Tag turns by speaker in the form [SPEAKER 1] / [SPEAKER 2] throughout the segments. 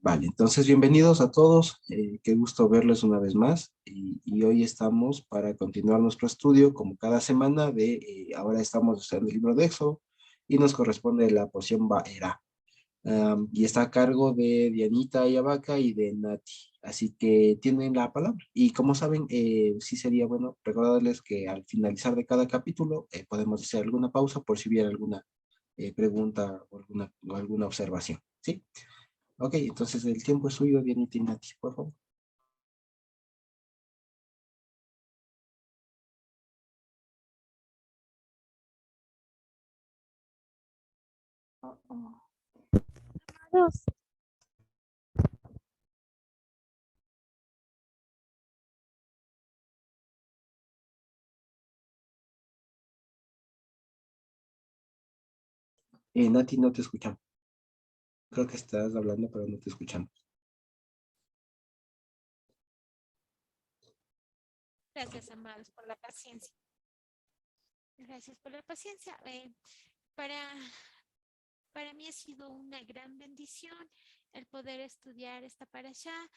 [SPEAKER 1] Vale, entonces bienvenidos a todos. Qué gusto verles una vez más. Y hoy estamos para continuar nuestro estudio, como cada semana, ahora estamos en el libro de Éxodo y nos corresponde la porción Baera. Y está a cargo de Dianita Ayabaca y de Nati. Así que tienen la palabra. Y como saben, sí sería bueno recordarles que al finalizar de cada capítulo podemos hacer alguna pausa por si hubiera alguna pregunta o alguna observación. ¿Sí? Ok, entonces el tiempo es suyo, Dianita y Nati, por favor.
[SPEAKER 2] Oh, oh. Amados,
[SPEAKER 1] Nati, no te escuchamos. Creo que estás hablando, pero no te escuchamos.
[SPEAKER 2] gracias, amados, por la paciencia. Gracias por la paciencia. Para, para mí ha sido una gran bendición el poder estudiar esta parashá.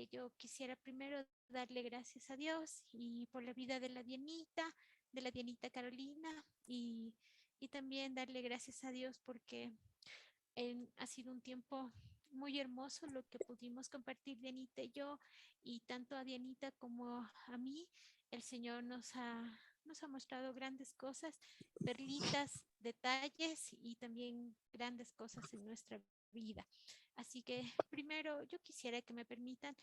[SPEAKER 2] Yo quisiera primero darle gracias a Dios y por la vida de la Dianita Carolina, y también darle gracias a Dios porque ha sido un tiempo muy hermoso lo que pudimos compartir Dianita y yo, y tanto a Dianita como a mí, el Señor nos ha mostrado grandes cosas, perlitas, detalles y también grandes cosas en nuestra vida. Así que primero yo quisiera que me permitan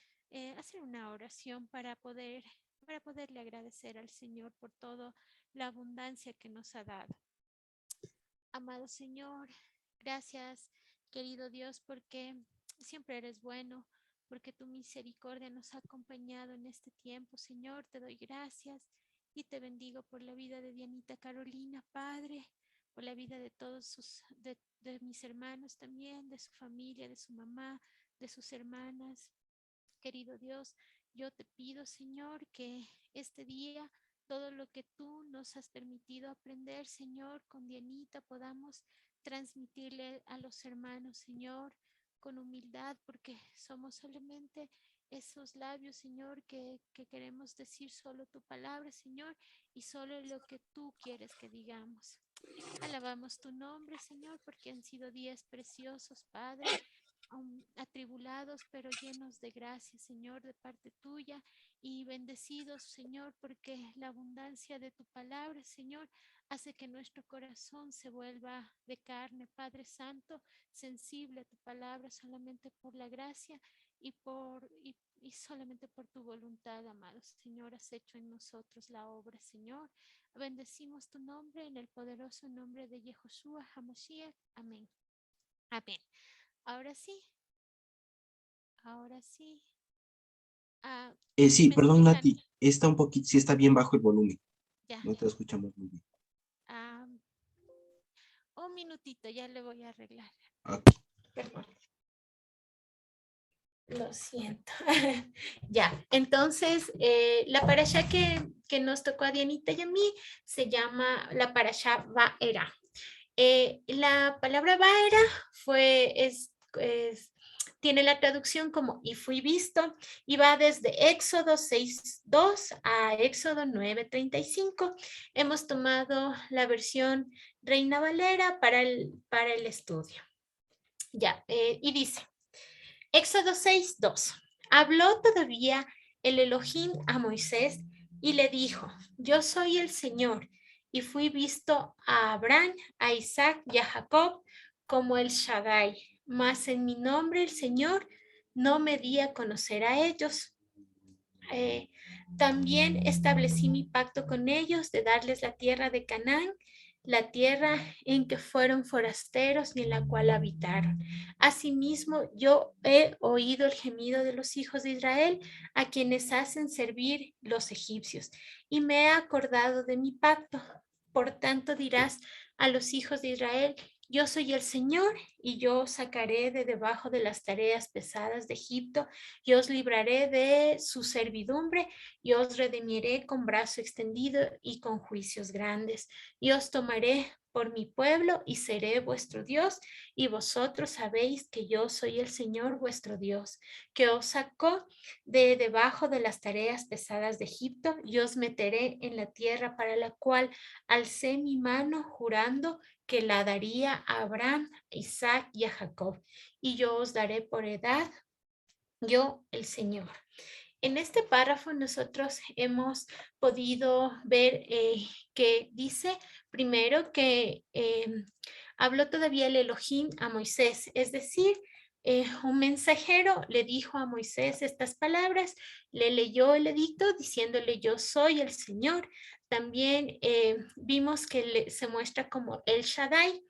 [SPEAKER 2] hacer una oración para poderle agradecer al Señor por toda la abundancia que nos ha dado. Amado Señor, gracias, querido Dios, porque siempre eres bueno, porque tu misericordia nos ha acompañado en este tiempo. Señor, te doy gracias y te bendigo por la vida de Dianita Carolina, Padre, por la vida de todos de mis hermanos también, de su familia, de su mamá, de sus hermanas. Querido Dios, yo te pido, Señor, que este día todo lo que tú nos has permitido aprender, Señor, con Dianita podamos transmitirle a los hermanos, Señor, con humildad, porque somos solamente esos labios, Señor, que queremos decir solo tu palabra, Señor, y solo lo que tú quieres que digamos. Alabamos tu nombre, Señor, porque han sido días preciosos, Padre, atribulados, pero llenos de gracia, Señor, de parte tuya, y bendecidos, Señor, porque la abundancia de tu palabra, Señor, hace que nuestro corazón se vuelva de carne, Padre Santo, sensible a tu palabra solamente por la gracia y solamente por tu voluntad, amado Señor, has hecho en nosotros la obra, Señor. Bendecimos tu nombre en el poderoso nombre de Yehoshua HaMashiach. Amén. Amén. Ahora sí, ahora sí. Ah,
[SPEAKER 1] Sí,
[SPEAKER 2] ¿Me
[SPEAKER 1] perdón,
[SPEAKER 2] escuchan?
[SPEAKER 1] Nati, está un poquito, sí está bien bajo el volumen.
[SPEAKER 2] Ya.
[SPEAKER 1] No te escuchamos muy bien.
[SPEAKER 2] Ah, un minutito, ya le voy a arreglar.
[SPEAKER 1] Ok.
[SPEAKER 2] Perdón. Lo siento. Ya, entonces la parasha que nos tocó a Dianita y a mí se llama la parasha Vaera. La palabra Vaera tiene la traducción como y fui visto, y va desde Éxodo 6:2 a Éxodo 9:35. Hemos tomado la versión Reina Valera para el estudio. Ya, y dice, Éxodo 6:2. Habló todavía el Elohim a Moisés y le dijo, yo soy el Señor, y fui visto a Abraham, a Isaac y a Jacob como el Shaddai, mas en mi nombre el Señor no me di a conocer a ellos. Eh, También establecí mi pacto con ellos de darles la tierra de Canaán, la tierra en que fueron forasteros y en la cual habitaron. Asimismo, yo he oído el gemido de los hijos de Israel, a quienes hacen servir los egipcios, y me he acordado de mi pacto. Por tanto dirás a los hijos de Israel, yo soy el Señor, y yo os sacaré de debajo de las tareas pesadas de Egipto, y os libraré de su servidumbre, y os redimiré con brazo extendido y con juicios grandes, y os tomaré por mi pueblo y seré vuestro Dios, y vosotros sabéis que yo soy el Señor vuestro Dios, que os sacó de debajo de las tareas pesadas de Egipto, y os meteré en la tierra para la cual alcé mi mano jurando que la daría a Abraham, a Isaac y a Jacob, y yo os daré por heredad, yo el Señor. En este párrafo nosotros hemos podido ver que dice primero que habló todavía el Elohim a Moisés, es decir, un mensajero le dijo a Moisés estas palabras, le leyó el edicto diciéndole yo soy el Señor. También vimos que se muestra como el Shaddai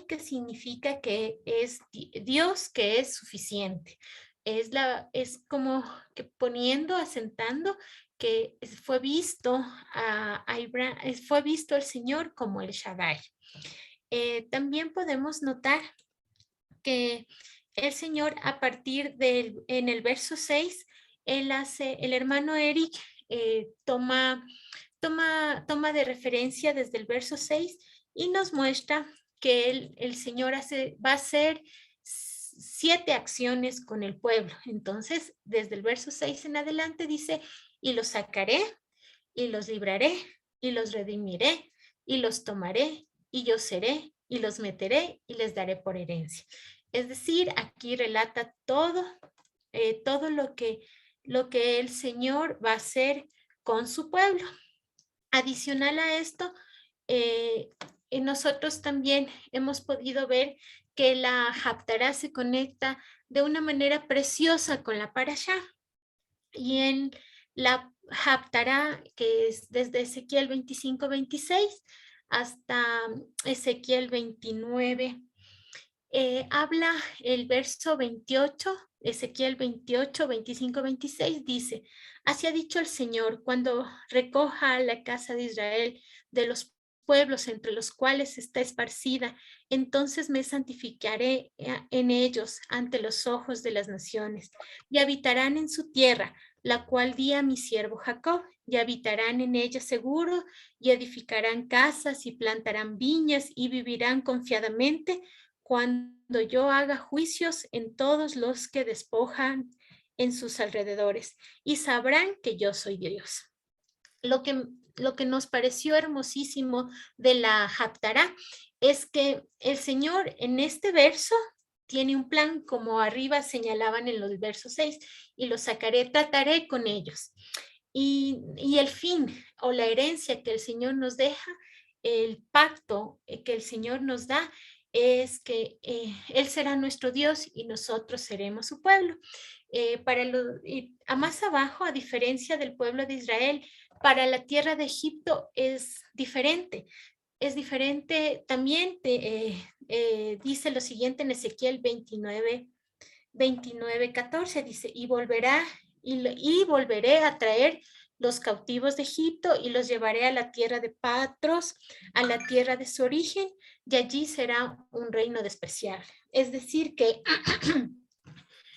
[SPEAKER 2] que significa que es Dios que es suficiente. Es como que poniendo, asentando que fue visto a Abraham, fue visto el Señor como el Shaddai. También podemos notar que el Señor a partir en el verso 6, el hermano Eric toma de referencia desde el verso 6 y nos muestra que el Señor va a hacer 7 acciones con el pueblo. Entonces, desde el verso 6 en adelante dice, y los sacaré, y los libraré, y los redimiré, y los tomaré, y yo seré, y los meteré, y les daré por herencia. Es decir, aquí relata todo lo que el Señor va a hacer con su pueblo. Adicional a esto, nosotros también hemos podido ver que la Haftará se conecta de una manera preciosa con la Parashá. Y en la Haftará, que es desde Ezequiel 25-26 hasta Ezequiel 29, habla el verso 28, Ezequiel 28, 25, 26, dice, así ha dicho el Señor, cuando recoja la casa de Israel de los pueblos entre los cuales está esparcida, entonces me santificaré en ellos ante los ojos de las naciones, y habitarán en su tierra, la cual di a mi siervo Jacob, y habitarán en ella seguro, y edificarán casas, y plantarán viñas, y vivirán confiadamente, cuando yo haga juicios en todos los que despojan en sus alrededores, y sabrán que yo soy Dios. Lo que nos pareció hermosísimo de la Haftará es que el Señor en este verso tiene un plan, como arriba señalaban en los versos 6, y los sacaré, trataré con ellos. Y el fin o la herencia que el Señor nos deja, el pacto que el Señor nos da, es que Él será nuestro Dios y nosotros seremos su pueblo. Y a más abajo, a diferencia del pueblo de Israel, para la tierra de Egipto es diferente. Es diferente también, dice lo siguiente en Ezequiel 29:14, dice, y volveré a traer los cautivos de Egipto y los llevaré a la tierra de Patros, a la tierra de su origen, y allí será un reino despreciable. Es decir, que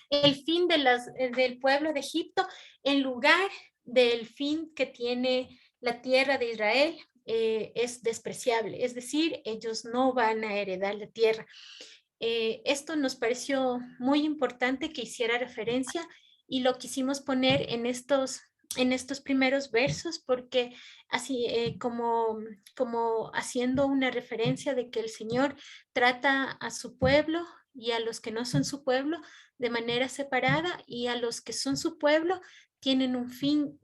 [SPEAKER 2] el fin del pueblo de Egipto, en lugar del fin que tiene la tierra de Israel, es despreciable. Es decir, ellos no van a heredar la tierra. Esto nos pareció muy importante que hiciera referencia y lo quisimos poner en estos primeros versos porque así como haciendo una referencia de que el Señor trata a su pueblo y a los que no son su pueblo de manera separada, y a los que son su pueblo tienen un fin,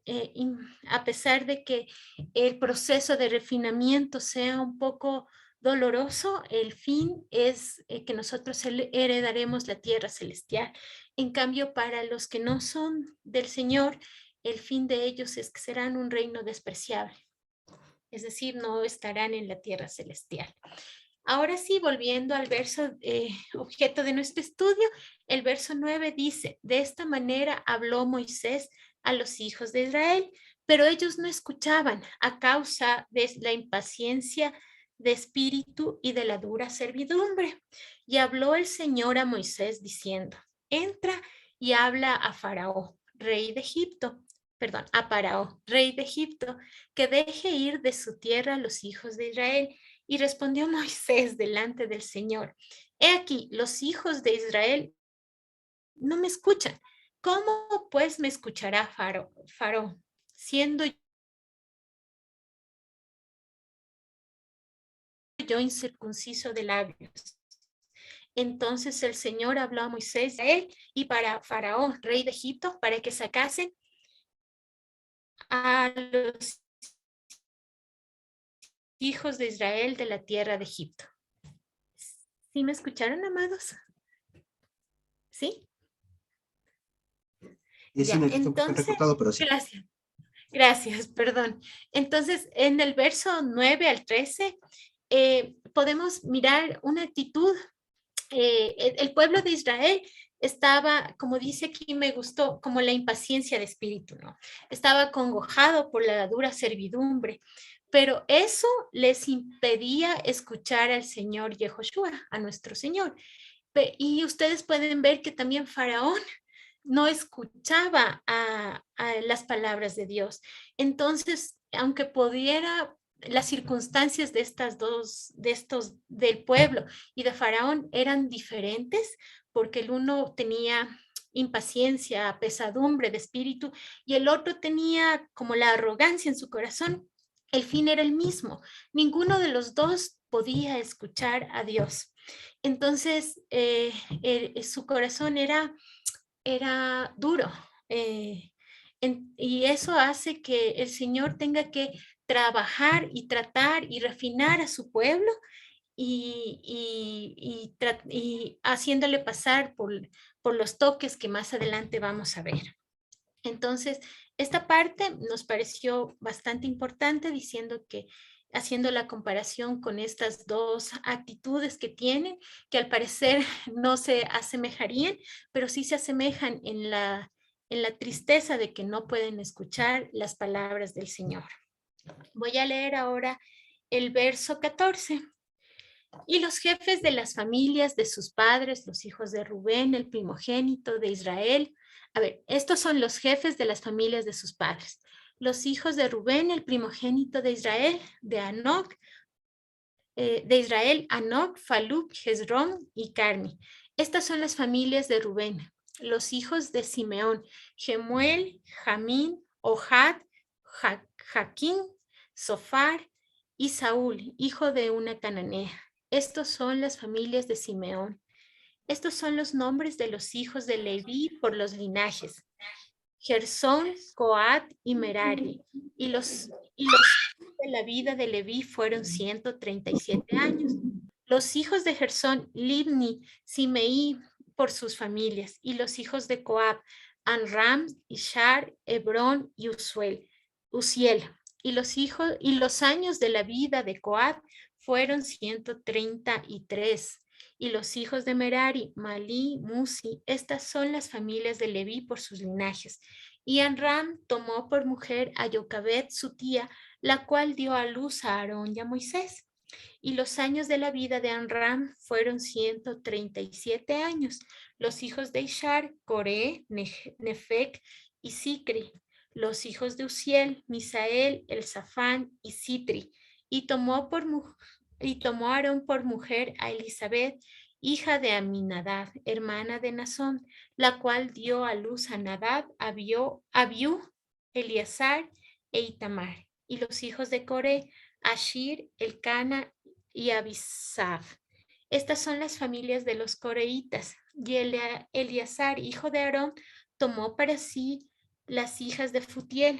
[SPEAKER 2] a pesar de que el proceso de refinamiento sea un poco doloroso, el fin es que nosotros heredaremos la tierra celestial. En cambio, para los que no son del Señor, el fin de ellos es que serán un reino despreciable. Es decir, no estarán en la tierra celestial. Ahora sí, volviendo al verso objeto de nuestro estudio, el verso 9 dice, de esta manera habló Moisés a los hijos de Israel, pero ellos no escuchaban a causa de la impaciencia de espíritu y de la dura servidumbre. Y habló el Señor a Moisés diciendo, entra y habla a Faraón, rey de Egipto, perdón, a Faraón, rey de Egipto, que deje ir de su tierra a los hijos de Israel Y respondió Moisés delante del Señor: He aquí, los hijos de Israel no me escuchan. ¿Cómo pues me escuchará Faraón, siendo yo incircunciso de labios? Entonces el Señor habló a Moisés, a él y para Faraón, rey de Egipto, para que sacasen a los hijos de Israel de la tierra de Egipto. ¿Sí me escucharon, amados? ¿Sí?
[SPEAKER 1] Y sí,
[SPEAKER 2] Ya,
[SPEAKER 1] necesito un poco
[SPEAKER 2] entonces,
[SPEAKER 1] recortado, pero sí.
[SPEAKER 2] gracias. Gracias, perdón. Entonces, en el verso 9 al 13, podemos mirar una actitud. El pueblo de Israel estaba, como dice aquí, me gustó, como la impaciencia de espíritu, ¿no? Estaba acongojado por la dura servidumbre, pero eso les impedía escuchar al Señor Yehoshua, a nuestro Señor. Y ustedes pueden ver que también Faraón no escuchaba a las palabras de Dios. Entonces, aunque pudiera las circunstancias de del pueblo y de Faraón eran diferentes, porque el uno tenía impaciencia, pesadumbre de espíritu, y el otro tenía como la arrogancia en su corazón. El fin era el mismo. Ninguno de los dos podía escuchar a Dios. Entonces, su corazón era duro. Y eso hace que el Señor tenga que trabajar y tratar y refinar a su pueblo y haciéndole pasar por los toques que más adelante vamos a ver. Entonces, esta parte nos pareció bastante importante diciendo que haciendo la comparación con estas dos actitudes que tienen, que al parecer no se asemejarían, pero sí se asemejan en la tristeza de que no pueden escuchar las palabras del Señor. Voy a leer ahora el verso 14. Y los jefes de las familias de sus padres, los hijos de Rubén, el primogénito de Israel. A ver, estos son los jefes de las familias de sus padres. Los hijos de Rubén, el primogénito de Israel, de Israel, Anoc, Faluk, Hezrón y Carmi. Estas son las familias de Rubén. Los hijos de Simeón, Gemuel, Jamín, Ohad, Jaquín, Sofar y Saúl, hijo de una cananea. Estos son las familias de Simeón. Estos son los nombres de los hijos de Leví por los linajes. Gersón, Coat y Merari. Y los de la vida de Leví fueron 137 años. Los hijos de Gersón, Libni, Simeí por sus familias. Y los hijos de Coab, Anram, Ishar, Hebrón y Uziel. Y los años de la vida de Coab fueron 133. Y los hijos de Merari, Malí, Musi, estas son las familias de Leví por sus linajes. Y Anram tomó por mujer a Yocabet, su tía, la cual dio a luz a Aarón y a Moisés. Y los años de la vida de Anram fueron 137 años. Los hijos de Ishar, Coré, Nefec y Sicri. Los hijos de Uziel, Misael, Elzafán y Sitri. Y tomó Aarón por mujer a Elizabeth, hija de Aminadab, hermana de Nazón, la cual dio a luz a Nadab, Abiú, Eleazar e Itamar. Y los hijos de Coré, Ashir, Elcana y Abisaf. Estas son las familias de los coreitas. Y Eleazar, hijo de Aarón, tomó para sí las hijas de Futiel,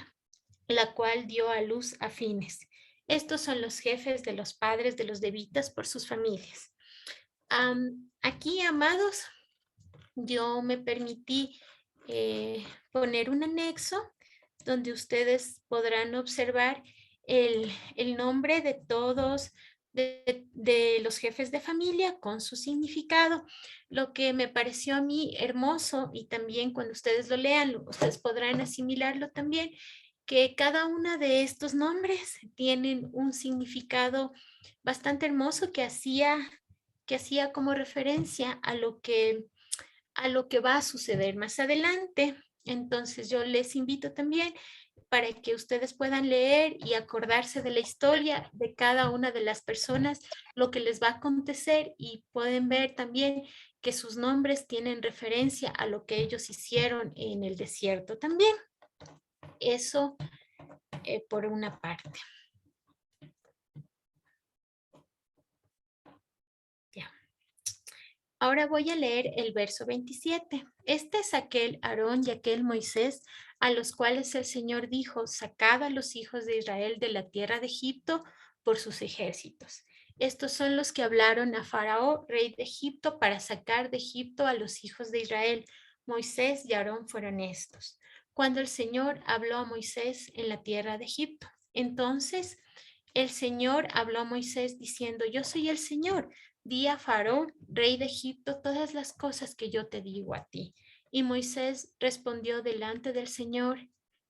[SPEAKER 2] la cual dio a luz a Fines. Estos son los jefes de los padres de los levitas por sus familias. Aquí, amados, yo me permití poner un anexo donde ustedes podrán observar el nombre de todos de los jefes de familia con su significado. Lo que me pareció a mí hermoso, y también cuando ustedes lo lean, ustedes podrán asimilarlo también, que cada uno de estos nombres tienen un significado bastante hermoso que hacía como referencia a lo que va a suceder más adelante. Entonces yo les invito también para que ustedes puedan leer y acordarse de la historia de cada una de las personas, lo que les va a acontecer, y pueden ver también que sus nombres tienen referencia a lo que ellos hicieron en el desierto también. Eso por una parte. Ya. Ahora voy a leer el verso 27. Este es aquel Aarón y aquel Moisés a los cuales el Señor dijo: sacad a los hijos de Israel de la tierra de Egipto por sus ejércitos. Estos son los que hablaron a Faraón, rey de Egipto, para sacar de Egipto a los hijos de Israel. Moisés y Aarón fueron estos. Cuando el Señor habló a Moisés en la tierra de Egipto. Entonces el Señor habló a Moisés diciendo: yo soy el Señor. Di a Faraón, rey de Egipto, todas las cosas que yo te digo a ti. Y Moisés respondió delante del Señor: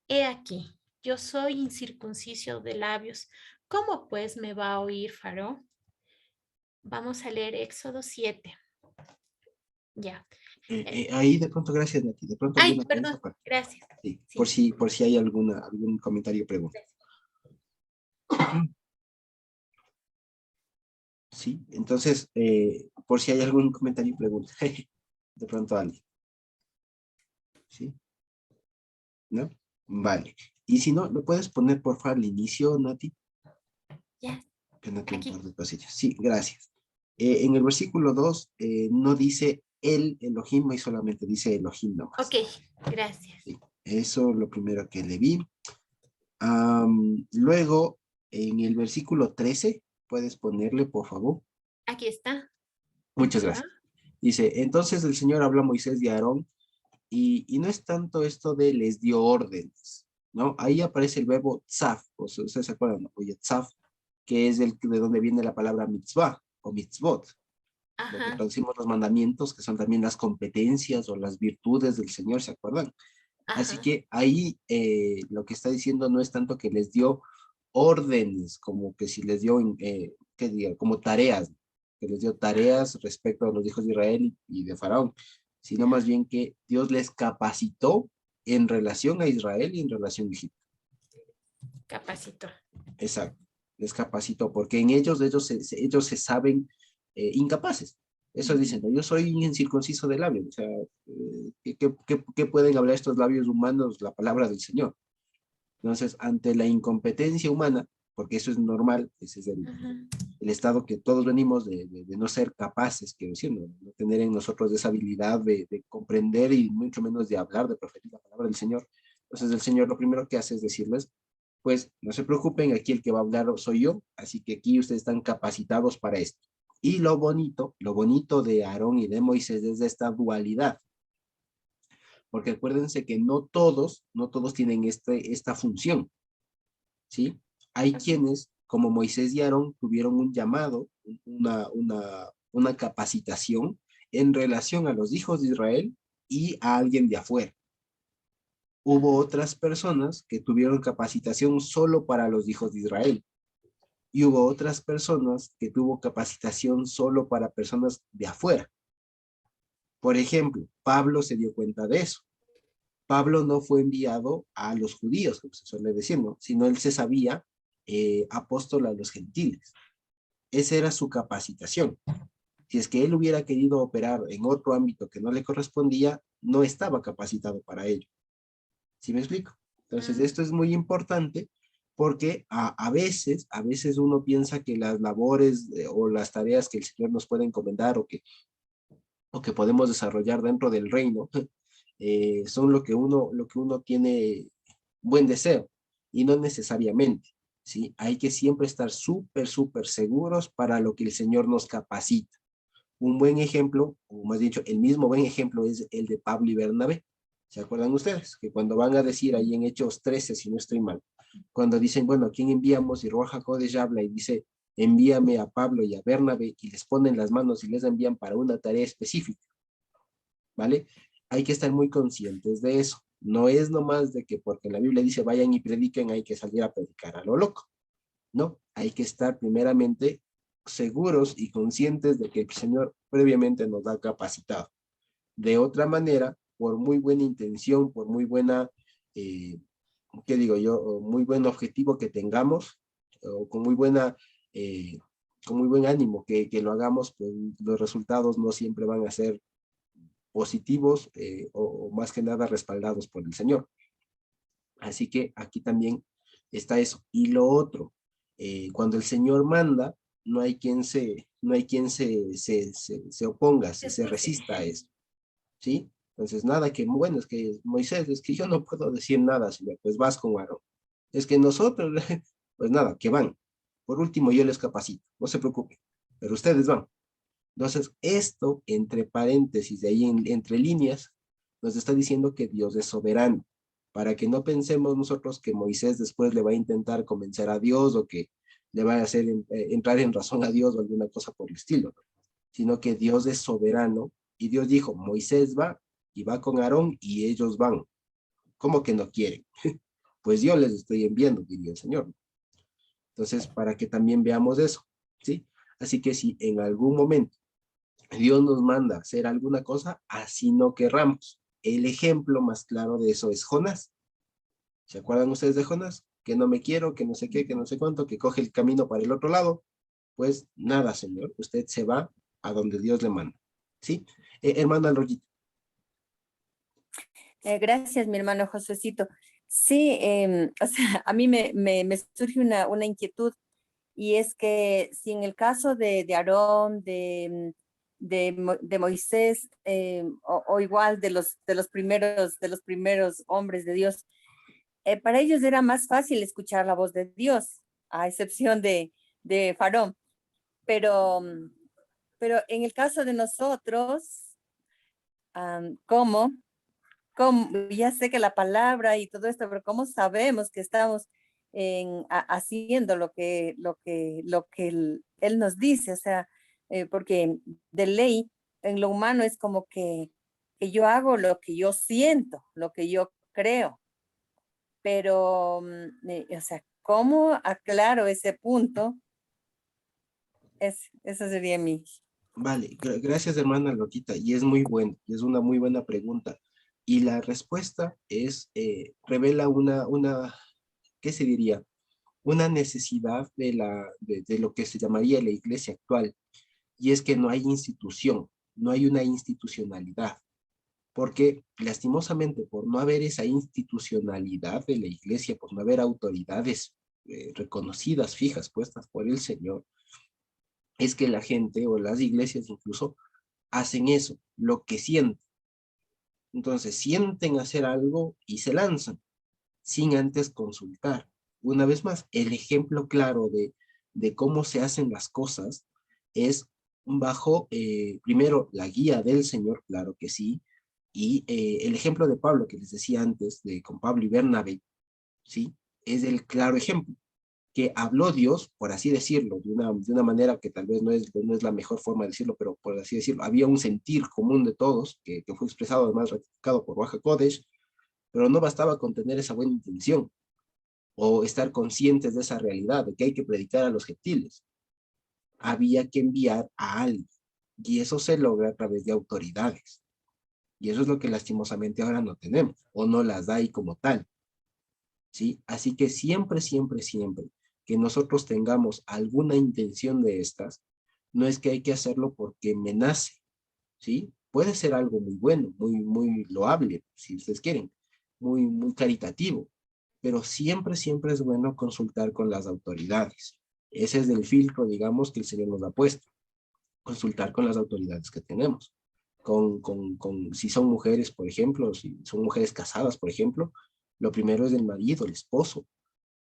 [SPEAKER 2] he aquí, yo soy incircunciso de labios. ¿Cómo pues me va a oír Faraón? Vamos a leer Éxodo 7. Ya.
[SPEAKER 1] Ahí de pronto, gracias Nati, de pronto
[SPEAKER 2] Ay,
[SPEAKER 1] alguna pregunta
[SPEAKER 2] perdón,
[SPEAKER 1] para,
[SPEAKER 2] gracias.
[SPEAKER 1] sí,
[SPEAKER 2] Sí.
[SPEAKER 1] por si hay algún comentario o pregunta. Sí, entonces, por si hay algún comentario y pregunta, de pronto alguien. ¿Sí? ¿No? Vale. Y si no, ¿lo puedes poner por favor al inicio, Nati?
[SPEAKER 2] Ya.
[SPEAKER 1] Que Nati un
[SPEAKER 2] Aquí.
[SPEAKER 1] par de cosillas. Sí, gracias. En el versículo 2 no dice el Elohim, y solamente dice Elohim nomás.
[SPEAKER 2] Ok, gracias.
[SPEAKER 1] Sí, eso lo primero que le vi. Luego, en el versículo 13, puedes ponerle, por favor.
[SPEAKER 2] Aquí está.
[SPEAKER 1] Muchas
[SPEAKER 2] Ya.
[SPEAKER 1] gracias. Dice, entonces el Señor habla a Moisés y a Aarón, y no es tanto esto de les dio órdenes, ¿no? Ahí aparece el verbo tzaf, o sea, ustedes se acuerdan, ¿no? Oye, tzaf, que es de donde viene la palabra mitzvah o mitzvot, lo que
[SPEAKER 2] Ajá.
[SPEAKER 1] traducimos los mandamientos, que son también las competencias o las virtudes del Señor, ¿se acuerdan? Así
[SPEAKER 2] Ajá.
[SPEAKER 1] que ahí lo que está diciendo no es tanto que les dio órdenes, como que si les dio, ¿qué diga? Como tareas, que les dio tareas respecto a los hijos de Israel y de Faraón, sino más bien que Dios les capacitó en relación a Israel y en relación a Egipto.
[SPEAKER 2] Capacitó.
[SPEAKER 1] Exacto, les capacitó, porque en ellos se saben incapaces. Eso dicen, yo soy incircunciso de labios, o sea, ¿qué pueden hablar estos labios humanos? La palabra del Señor. Entonces, ante la incompetencia humana, porque eso es normal, ese es el estado que todos venimos de no ser capaces, quiero decir, no tener en nosotros esa habilidad de comprender y mucho menos de hablar, de proferir la palabra del Señor. Entonces, el Señor lo primero que hace es decirles, pues no se preocupen, aquí el que va a hablar soy yo, así que aquí ustedes están capacitados para esto. Y lo bonito de Aarón y de Moisés es de esta dualidad, porque acuérdense que no todos tienen esta función, ¿sí? Hay quienes, como Moisés y Aarón, tuvieron un llamado, una capacitación en relación a los hijos de Israel y a alguien de afuera. Hubo otras personas que tuvieron capacitación solo para los hijos de Israel. Y hubo otras personas que tuvo capacitación solo para personas de afuera. Por ejemplo, Pablo se dio cuenta de eso. Pablo no fue enviado a los judíos, como se suele decir, ¿no? Sino él se sabía apóstol a los gentiles. Esa era su capacitación. Si es que él hubiera querido operar en otro ámbito que no le correspondía, no estaba capacitado para ello. ¿Sí me explico? Entonces, esto es muy importante porque a veces uno piensa que las labores o las tareas que el Señor nos puede encomendar o que podemos desarrollar dentro del reino son lo que uno tiene buen deseo y no necesariamente, ¿sí? Hay que siempre estar súper seguros para lo que el Señor nos capacita. Un buen ejemplo, o más dicho, el mismo buen ejemplo es el de Pablo y Bernabé. ¿Se acuerdan ustedes? Que cuando van a decir ahí en Hechos 13, si no estoy mal, cuando dicen, bueno, ¿a quién enviamos? Y Ruach HaKodesh habla y dice, envíame a Pablo y a Bernabé, y les ponen las manos y les envían para una tarea específica, ¿vale? Hay que estar muy conscientes de eso. No es nomás de que porque la Biblia dice vayan y prediquen, hay que salir a predicar a lo loco. No, hay que estar primeramente seguros y conscientes de que el Señor previamente nos ha capacitado. De otra manera, por muy buena intención, por muy buena ¿qué digo yo? Muy buen objetivo que tengamos, o con muy buen ánimo que lo hagamos, pues los resultados no siempre van a ser positivos o más que nada respaldados por el Señor. Así que aquí también está eso. Y lo otro, cuando el Señor manda, no hay quien se oponga, se resista a eso, ¿sí? Entonces, nada que, bueno, es que Moisés, es que yo no puedo decir nada, Señor, pues vas con Aarón. Es que nosotros, pues nada, que van. Por último, yo les capacito, no se preocupen, pero ustedes van. Entonces, esto, entre paréntesis, de ahí entre líneas, nos está diciendo que Dios es soberano, para que no pensemos nosotros que Moisés después le va a intentar convencer a Dios o que le va a hacer entrar en razón a Dios o alguna cosa por el estilo, ¿no? Sino que Dios es soberano y Dios dijo, Moisés va y va con Aarón y ellos van. ¿Cómo que no quieren? Pues yo les estoy enviando, diría el Señor. Entonces, para que también veamos eso, ¿sí? Así que si en algún momento Dios nos manda a hacer alguna cosa, así no querramos. El ejemplo más claro de eso es Jonás. ¿Se acuerdan ustedes de Jonás? Que no me quiero, que no sé qué, que no sé cuánto, que coge el camino para el otro lado. Pues nada, Señor, usted se va a donde Dios le manda. ¿Sí? Hermano Alroyito.
[SPEAKER 3] Gracias, mi hermano Josécito. Sí, o sea, a mí me surge una inquietud y es que si en el caso de Aarón, de Moisés, o igual de los primeros hombres de Dios, para ellos era más fácil escuchar la voz de Dios, a excepción de Faraón. Pero, pero en el caso de nosotros, ¿cómo? Ya sé que la palabra y todo esto, pero ¿cómo sabemos que estamos haciendo lo que él nos dice? O sea, porque de ley, en lo humano es como que yo hago lo que yo siento, lo que yo creo, pero, o sea, ¿cómo aclaro ese punto? Esa sería mi...
[SPEAKER 1] Vale, gracias, hermana Loquita. Y es muy bueno, y es una muy buena pregunta. Y la respuesta es, revela ¿qué se diría? Una necesidad de lo que se llamaría la iglesia actual, y es que no hay institución, no hay una institucionalidad, porque lastimosamente por no haber esa institucionalidad de la iglesia, por no haber autoridades reconocidas, fijas, puestas por el Señor, es que la gente o las iglesias incluso hacen eso, lo que sienten. Entonces sienten hacer algo y se lanzan sin antes consultar. Una vez más, el ejemplo claro de cómo se hacen las cosas es bajo, primero, la guía del Señor, claro que sí, y el ejemplo de Pablo que les decía antes, con Pablo y Bernabé, ¿sí? Es el claro ejemplo que habló Dios, por así decirlo, de una manera que tal vez no es la mejor forma de decirlo, pero por así decirlo, había un sentir común de todos, que fue expresado además ratificado por Baja Kodesh, pero no bastaba con tener esa buena intención o estar conscientes de esa realidad, de que hay que predicar a los gentiles. Había que enviar a alguien, y eso se logra a través de autoridades. Y eso es lo que lastimosamente ahora no tenemos, o no las da ahí como tal, ¿sí? Así que siempre, siempre, siempre que nosotros tengamos alguna intención de estas, no es que hay que hacerlo porque me nace, ¿sí? Puede ser algo muy bueno, muy, muy loable, si ustedes quieren, muy, muy caritativo, pero siempre, siempre es bueno consultar con las autoridades. Ese es el filtro, digamos, que el Señor nos ha puesto, consultar con las autoridades que tenemos. Si son mujeres, por ejemplo, si son mujeres casadas, por ejemplo, lo primero es el marido, el esposo,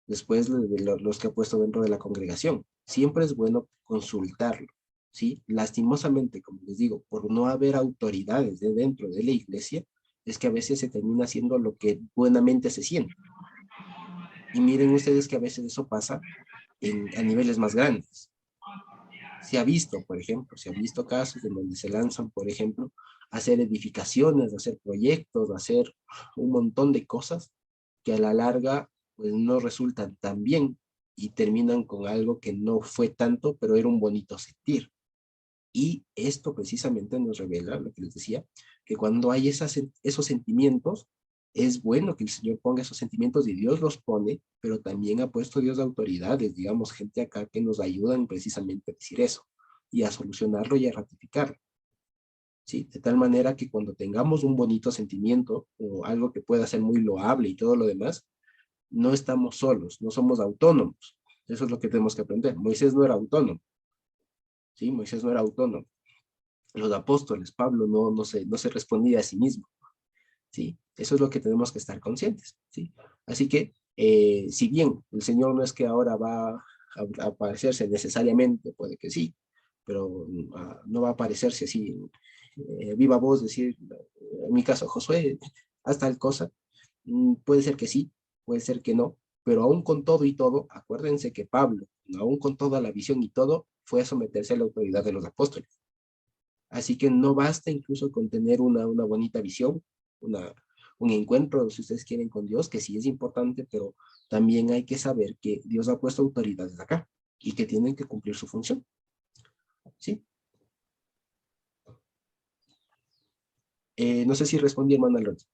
[SPEAKER 1] después los que ha puesto dentro de la congregación. Siempre es bueno consultarlo, ¿sí? Lastimosamente, como les digo, por no haber autoridades dentro de la iglesia, es que a veces se termina haciendo lo que buenamente se siente. Y miren ustedes que a veces eso pasa a niveles más grandes. Se ha visto, por ejemplo, se han visto casos en donde se lanzan, por ejemplo, a hacer edificaciones, a hacer proyectos, a hacer un montón de cosas que a la larga pues no resultan tan bien y terminan con algo que no fue tanto, pero era un bonito sentir. Y esto precisamente nos revela lo que les decía, que cuando hay esos sentimientos, Es bueno que el Señor ponga esos sentimientos y Dios los pone, pero también ha puesto Dios autoridades, digamos, gente acá que nos ayudan precisamente a decir eso y a solucionarlo y a ratificarlo. ¿Sí? De tal manera que cuando tengamos un bonito sentimiento o algo que pueda ser muy loable y todo lo demás, no estamos solos, no somos autónomos. Eso es lo que tenemos que aprender. Moisés no era autónomo, ¿sí? Moisés no era autónomo. Los apóstoles, Pablo no se respondía a sí mismo, ¿sí? Eso es lo que tenemos que estar conscientes, ¿sí? Así que, si bien el Señor no es que ahora va a aparecerse necesariamente, puede que sí, pero no va a aparecerse así, viva voz, decir, en mi caso, Josué, haz tal cosa. Puede ser que sí, puede ser que no, pero aún con todo y todo, acuérdense que Pablo, aún con toda la visión y todo, fue a someterse a la autoridad de los apóstoles. Así que no basta incluso con tener una bonita visión, un encuentro, si ustedes quieren, con Dios, que sí es importante, pero también hay que saber que Dios ha puesto autoridades acá y que tienen que cumplir su función. ¿Sí? No sé si respondí, hermano Alonso.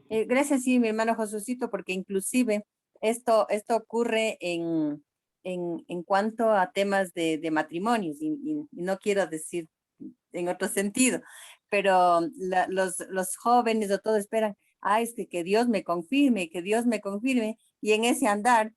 [SPEAKER 3] Gracias, sí, mi hermano Josucito, porque inclusive esto ocurre en cuanto a temas de matrimonios, y no quiero decir en otro sentido, pero los jóvenes o todo esperan, es que Dios me confirme, que Dios me confirme, y en ese andar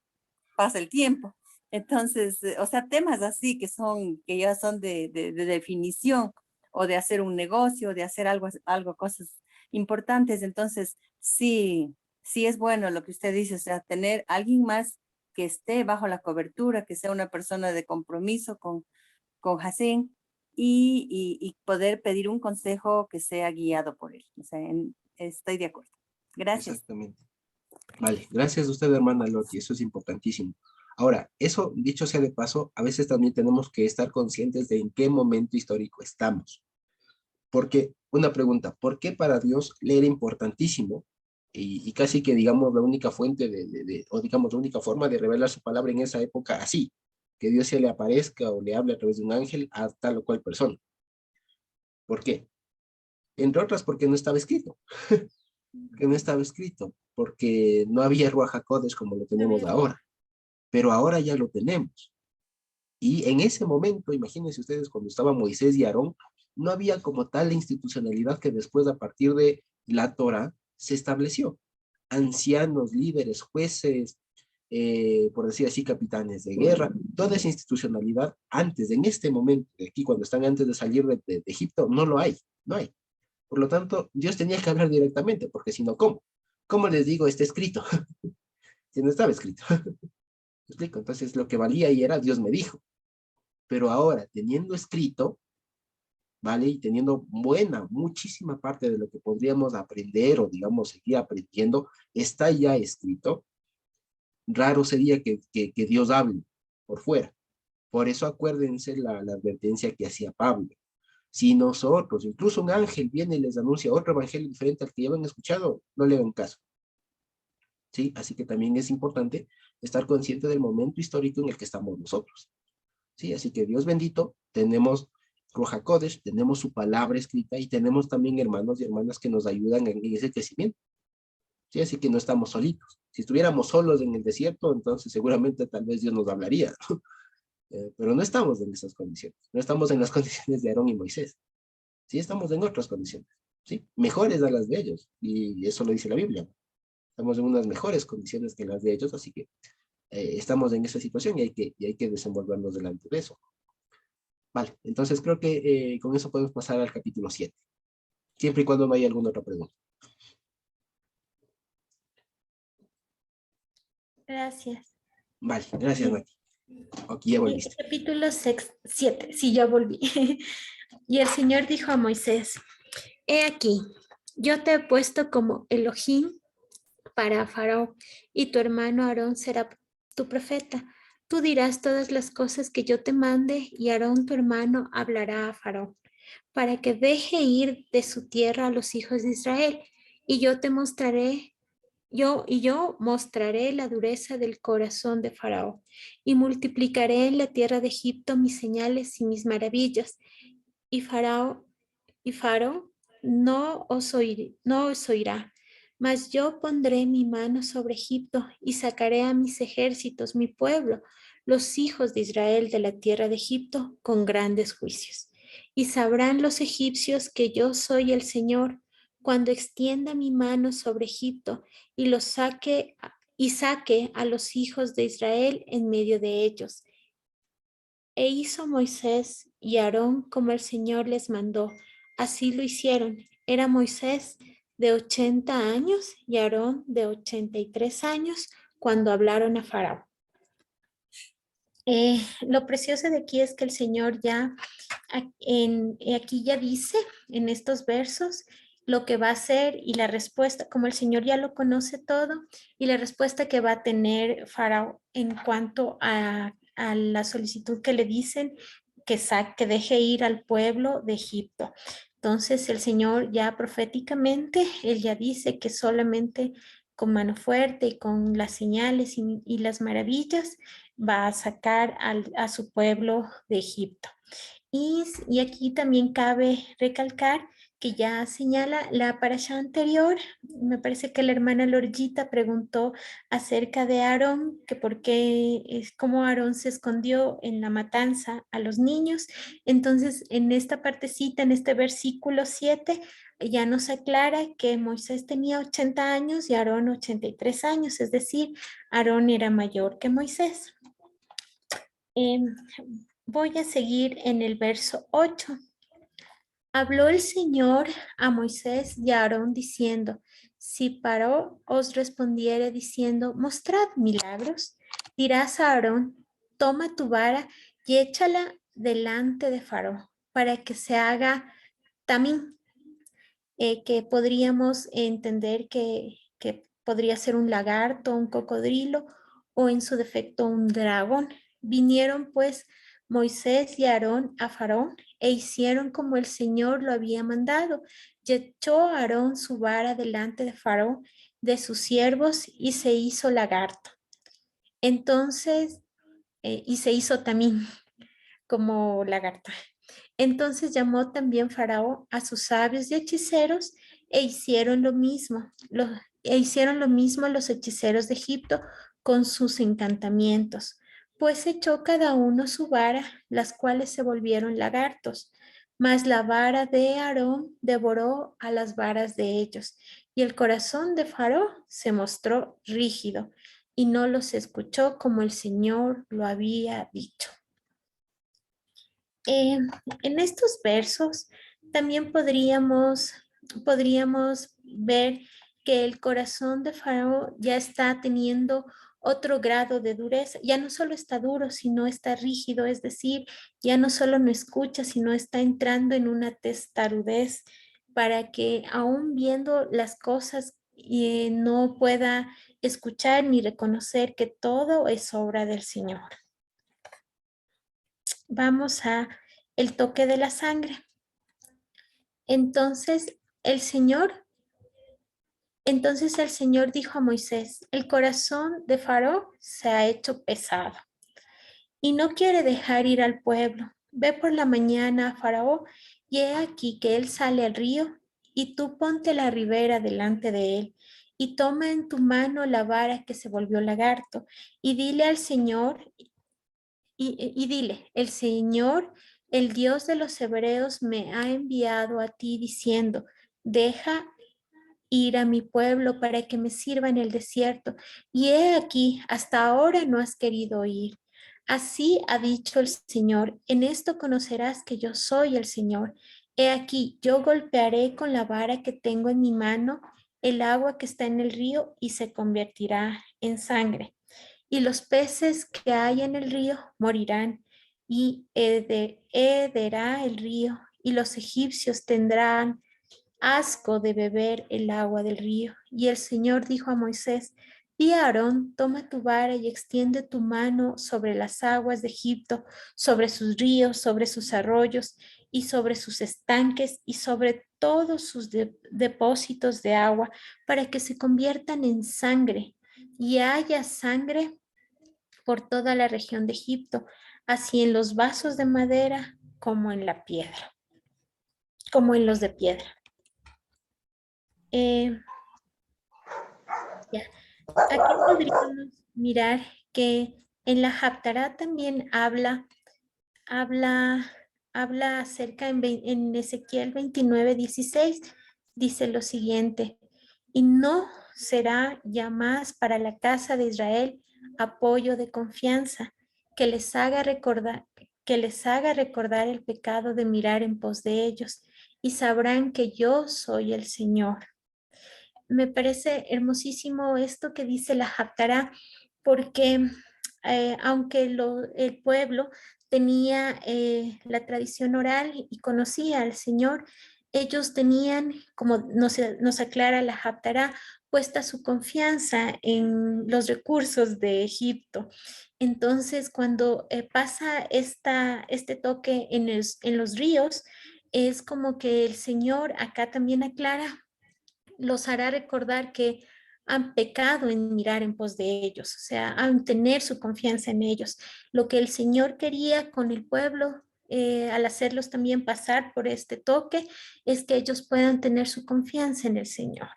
[SPEAKER 3] pasa el tiempo. Entonces, o sea, temas así que ya son de definición, o de hacer un negocio, de hacer algo, cosas importantes. Entonces, sí, sí es bueno lo que usted dice, o sea, tener alguien más que esté bajo la cobertura, que sea una persona de compromiso con Jacín, y poder pedir un consejo que sea guiado por él. O sea, estoy de acuerdo. Gracias.
[SPEAKER 1] Exactamente. Vale, gracias a usted, hermana Loti, eso es importantísimo. Ahora, eso, dicho sea de paso, a veces también tenemos que estar conscientes de en qué momento histórico estamos. Porque, una pregunta, ¿por qué para Dios le era importantísimo y casi que, digamos, la única fuente o digamos, la única forma de revelar su palabra en esa época así, que Dios se le aparezca o le hable a través de un ángel a tal o cual persona? ¿Por qué? Entre otras, porque no estaba escrito. Que no estaba escrito, porque no había Ruach HaKodesh como lo tenemos ahora, pero ahora ya lo tenemos. Y en ese momento, imagínense ustedes, cuando estaba Moisés y Aarón, no había como tal la institucionalidad que después, a partir de la Torah, se estableció. Ancianos, líderes, jueces, por decir así, capitanes de guerra, toda esa institucionalidad antes, en este momento, aquí cuando están antes de salir de Egipto, no lo hay, no hay. Por lo tanto, Dios tenía que hablar directamente, porque si no, ¿cómo? ¿Cómo les digo, está escrito? Si no estaba escrito. ¿Me explico? Entonces, lo que valía ahí era Dios me dijo. Pero ahora, teniendo escrito, ¿vale? Y teniendo muchísima parte de lo que podríamos aprender o, digamos, seguir aprendiendo, está ya escrito. Raro sería que Dios hable por fuera. Por eso acuérdense la advertencia que hacía Pablo. Si nosotros, incluso un ángel viene y les anuncia otro evangelio diferente al que ya habían escuchado, no le hagan caso. ¿Sí? Así que también es importante estar consciente del momento histórico en el que estamos nosotros. ¿Sí? Así que Dios bendito, tenemos Ruach HaKodesh, tenemos su palabra escrita y tenemos también hermanos y hermanas que nos ayudan en ese crecimiento. ¿Sí? Así que no estamos solitos. Si estuviéramos solos en el desierto, entonces seguramente tal vez Dios nos hablaría. Pero no estamos en esas condiciones. No estamos en las condiciones de Aarón y Moisés. Sí, estamos en otras condiciones. ¿Sí? Mejores a las de ellos. Y eso lo dice la Biblia. Estamos en unas mejores condiciones que las de ellos, así que estamos en esa situación y hay que desenvolvernos delante de eso. Vale, entonces creo que con eso podemos pasar al capítulo 7, siempre y cuando no haya alguna otra pregunta.
[SPEAKER 2] Gracias.
[SPEAKER 1] Vale, gracias, Nati. Aquí ya volviste.
[SPEAKER 2] Capítulo 7, sí, ya volví. Y el Señor dijo a Moisés, he aquí, yo te he puesto como Elohim para Faraón, y tu hermano Aarón será tu profeta. Tú dirás todas las cosas que yo te mande, y Aarón tu hermano hablará a Faraón, para que deje ir de su tierra a los hijos de Israel, y yo mostraré la dureza del corazón de Faraón, y multiplicaré en la tierra de Egipto mis señales y mis maravillas, y Faraón no os oirá. Mas yo pondré mi mano sobre Egipto y sacaré a mis ejércitos, mi pueblo, los hijos de Israel de la tierra de Egipto, con grandes juicios. Y sabrán los egipcios que yo soy el Señor, cuando extienda mi mano sobre Egipto y los saque a los hijos de Israel en medio de ellos. E hizo Moisés y Aarón como el Señor les mandó. Así lo hicieron. Era Moisés de 80 años y Aarón de 83 años cuando hablaron a Faraón. Lo precioso de aquí es que el Señor ya, aquí ya dice en estos versos lo que va a hacer y la respuesta, como el Señor ya lo conoce todo, y la respuesta que va a tener Faraón en cuanto a la solicitud que le dicen que deje ir al pueblo de Egipto. Entonces el Señor ya proféticamente, Él ya dice que solamente con mano fuerte y con las señales y las maravillas va a sacar a su pueblo de Egipto. Y aquí también cabe recalcar que ya señala la parasha anterior. Me parece que la hermana Lorgita preguntó acerca de Aarón, que por qué es como Aarón se escondió en la matanza a los niños. Entonces, en esta partecita, en este versículo 7, ya nos aclara que Moisés tenía 80 años y Aarón 83 años, es decir, Aarón era mayor que Moisés. Voy a seguir en el verso 8. Habló el Señor a Moisés y a Aarón diciendo, si Paró os respondiere diciendo, mostrad milagros, dirás a Aarón, toma tu vara y échala delante de Faraón para que se haga tamín, que podríamos entender que podría ser un lagarto, un cocodrilo o en su defecto un dragón. Vinieron pues Moisés y Aarón a Faraón e hicieron como el Señor lo había mandado. Y echó Aarón su vara delante de Faraón, de sus siervos, y se hizo lagarto. Entonces, y se hizo también como lagarto. Entonces llamó también Faraón a sus sabios y hechiceros e hicieron lo mismo. Hicieron lo mismo los hechiceros de Egipto con sus encantamientos, pues echó cada uno su vara, las cuales se volvieron lagartos. Mas la vara de Aarón devoró a las varas de ellos, y el corazón de Faraón se mostró rígido, y no los escuchó como el Señor lo había dicho. En estos versos también podríamos ver que el corazón de Faraón ya está teniendo otro grado de dureza. Ya no solo está duro, sino está rígido, es decir, ya no solo no escucha, sino está entrando en una testarudez para que aún viendo las cosas no pueda escuchar ni reconocer que todo es obra del Señor. Vamos a el toque de la sangre. Entonces el Señor dijo a Moisés, el corazón de Faraón se ha hecho pesado y no quiere dejar ir al pueblo. Ve por la mañana a Faraón y he aquí que él sale al río y tú ponte a la ribera delante de él y toma en tu mano la vara que se volvió lagarto y dile al Señor y dile, el Señor, el Dios de los hebreos, me ha enviado a ti diciendo, deja ir a mi pueblo para que me sirva en el desierto. Y he aquí, hasta ahora no has querido ir. Así ha dicho el Señor, en esto conocerás que yo soy el Señor. He aquí, yo golpearé con la vara que tengo en mi mano el agua que está en el río y se convertirá en sangre y los peces que hay en el río morirán, y hederá el río, y los egipcios tendrán asco de beber el agua del río. Y el Señor dijo a Moisés, di a Aarón, toma tu vara y extiende tu mano sobre las aguas de Egipto, sobre sus ríos, sobre sus arroyos y sobre sus estanques y sobre todos sus depósitos de agua, para que se conviertan en sangre y haya sangre por toda la región de Egipto, así en los vasos de madera como en la piedra, como en los de piedra.
[SPEAKER 4] Eh, ya. Aquí podríamos mirar que en la Haftará también habla, habla acerca en Ezequiel 29:16, dice lo siguiente: y no será ya más para la casa de Israel apoyo de confianza que les haga recordar el pecado de mirar en pos de ellos, y sabrán que yo soy el Señor. Me parece hermosísimo esto que dice la Haftará, porque aunque el pueblo tenía la tradición oral y conocía al Señor, ellos tenían, como nos aclara la Haftará, puesta su confianza en los recursos de Egipto. Entonces, cuando pasa este toque en los ríos, es como que el Señor acá también aclara, los hará recordar que han pecado en mirar en pos de ellos, o sea, han tener su confianza en ellos. Lo que el Señor quería con el pueblo, al hacerlos también pasar por este toque, es que ellos puedan tener su confianza en el Señor,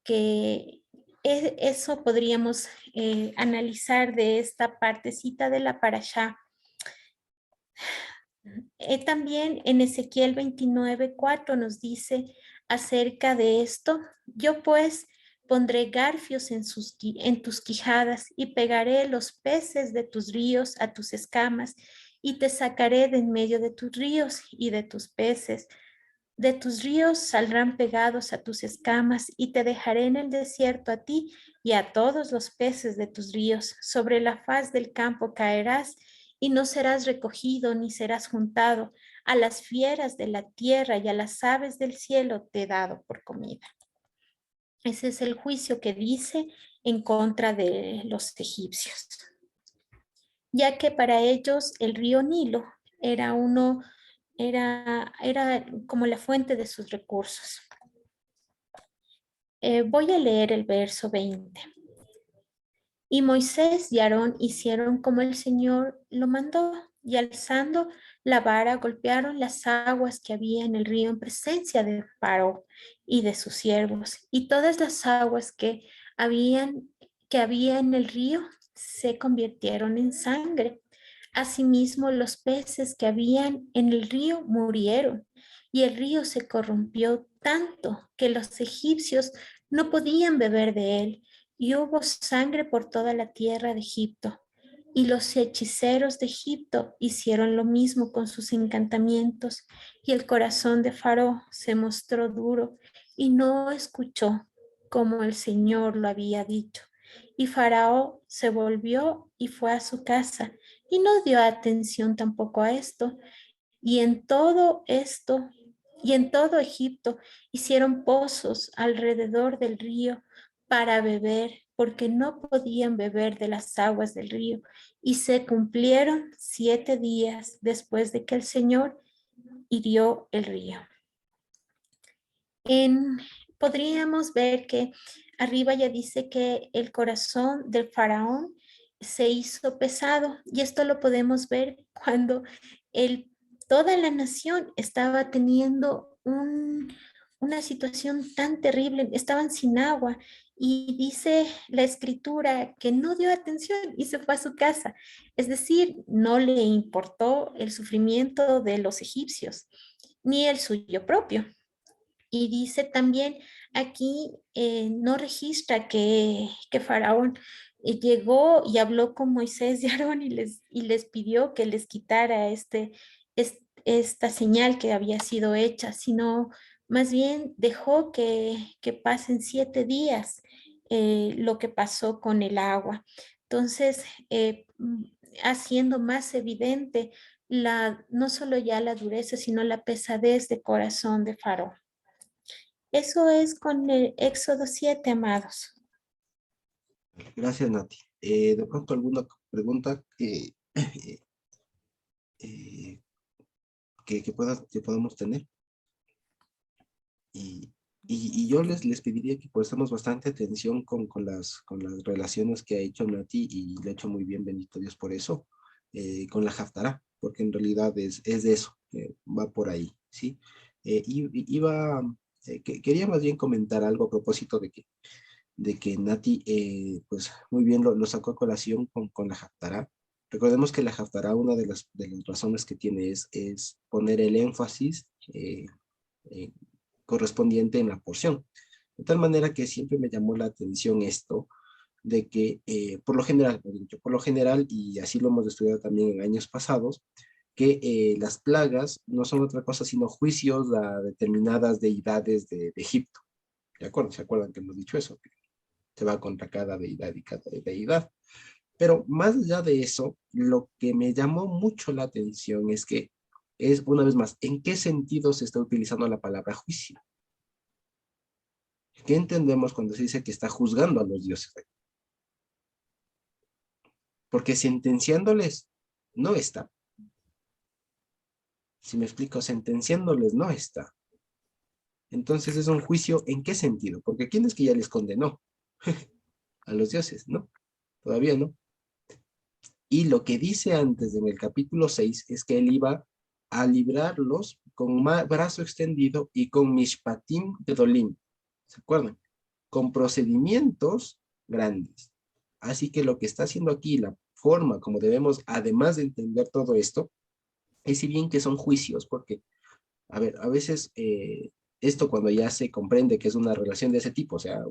[SPEAKER 4] que eso podríamos analizar de esta partecita de la parashá. También en Ezequiel 29:4 nos dice acerca de esto: yo pues pondré garfios en tus quijadas y pegaré los peces de tus ríos a tus escamas y te sacaré de en medio de tus ríos y de tus peces. De tus ríos saldrán pegados a tus escamas y te dejaré en el desierto a ti y a todos los peces de tus ríos. Sobre la faz del campo caerás y no serás recogido ni serás juntado. A las fieras de la tierra y a las aves del cielo te he dado por comida. Ese es el juicio que dice en contra de los egipcios, ya que para ellos el río Nilo era era como la fuente de sus recursos. Voy a leer el verso 20. Y Moisés y Aarón hicieron como el Señor lo mandó, y alzando la vara golpearon las aguas que había en el río en presencia de Faraón y de sus siervos, y todas las aguas que había en el río se convirtieron en sangre. Asimismo, los peces que habían en el río murieron, y el río se corrompió tanto que los egipcios no podían beber de él, y hubo sangre por toda la tierra de Egipto. Y los hechiceros de Egipto hicieron lo mismo con sus encantamientos, y el corazón de Faraón se mostró duro y no escuchó como el Señor lo había dicho. Y Faraón se volvió y fue a su casa y no dio atención tampoco a esto. Y en todo Egipto hicieron pozos alrededor del río para beber, porque no podían beber de las aguas del río. Y se cumplieron 7 días después de que el Señor hirió el río. Podríamos ver que arriba ya dice que el corazón del faraón se hizo pesado, y esto lo podemos ver cuando toda la nación estaba teniendo una situación tan terrible, estaban sin agua, y dice la escritura que no dio atención y se fue a su casa. Es decir, no le importó el sufrimiento de los egipcios, ni el suyo propio. Y dice también aquí, no registra que Faraón llegó y habló con Moisés y Aarón y les pidió que les quitara esta señal que había sido hecha, sino más bien dejó que pasen 7 días lo que pasó con el agua. Entonces, haciendo más evidente no solo ya la dureza, sino la pesadez de corazón de Faraón. Eso es con el Éxodo 7, amados.
[SPEAKER 1] Gracias, Nati. De pronto, alguna pregunta que podamos tener. Y yo les pediría que prestemos bastante atención con las relaciones que ha hecho Nati, y le ha hecho muy bien, bendito Dios por eso, con la Haftará, porque en realidad es de eso, va por ahí, ¿sí? Iba quería más bien comentar algo a propósito de que Nati, pues muy bien lo sacó a colación con la Haftará. Recordemos que la Haftará, una de las razones que tiene es poner el énfasis eh, correspondiente en la porción. De tal manera que siempre me llamó la atención esto, de que por lo general, y así lo hemos estudiado también en años pasados, que las plagas no son otra cosa sino juicios a determinadas deidades de Egipto. ¿De acuerdo? ¿Se acuerdan que hemos dicho eso? Que se va contra cada deidad y cada deidad. Pero más allá de eso, lo que me llamó mucho la atención es que es, una vez más, ¿en qué sentido se está utilizando la palabra juicio? ¿Qué entendemos cuando se dice que está juzgando a los dioses? Porque sentenciándoles no está. Si me explico, sentenciándoles no está. Entonces es un juicio, ¿en qué sentido? Porque ¿quién es que ya les condenó? A los dioses, ¿no? Todavía no. Y lo que dice antes en el capítulo 6 es que él iba a librarlos con brazo extendido y con mishpatim de dolim. ¿Se acuerdan? Con procedimientos grandes. Así que lo que está haciendo aquí, la forma como debemos, además de entender todo esto, es si bien que son juicios, porque, a ver, a veces esto cuando ya se comprende que es una relación de ese tipo, o sea,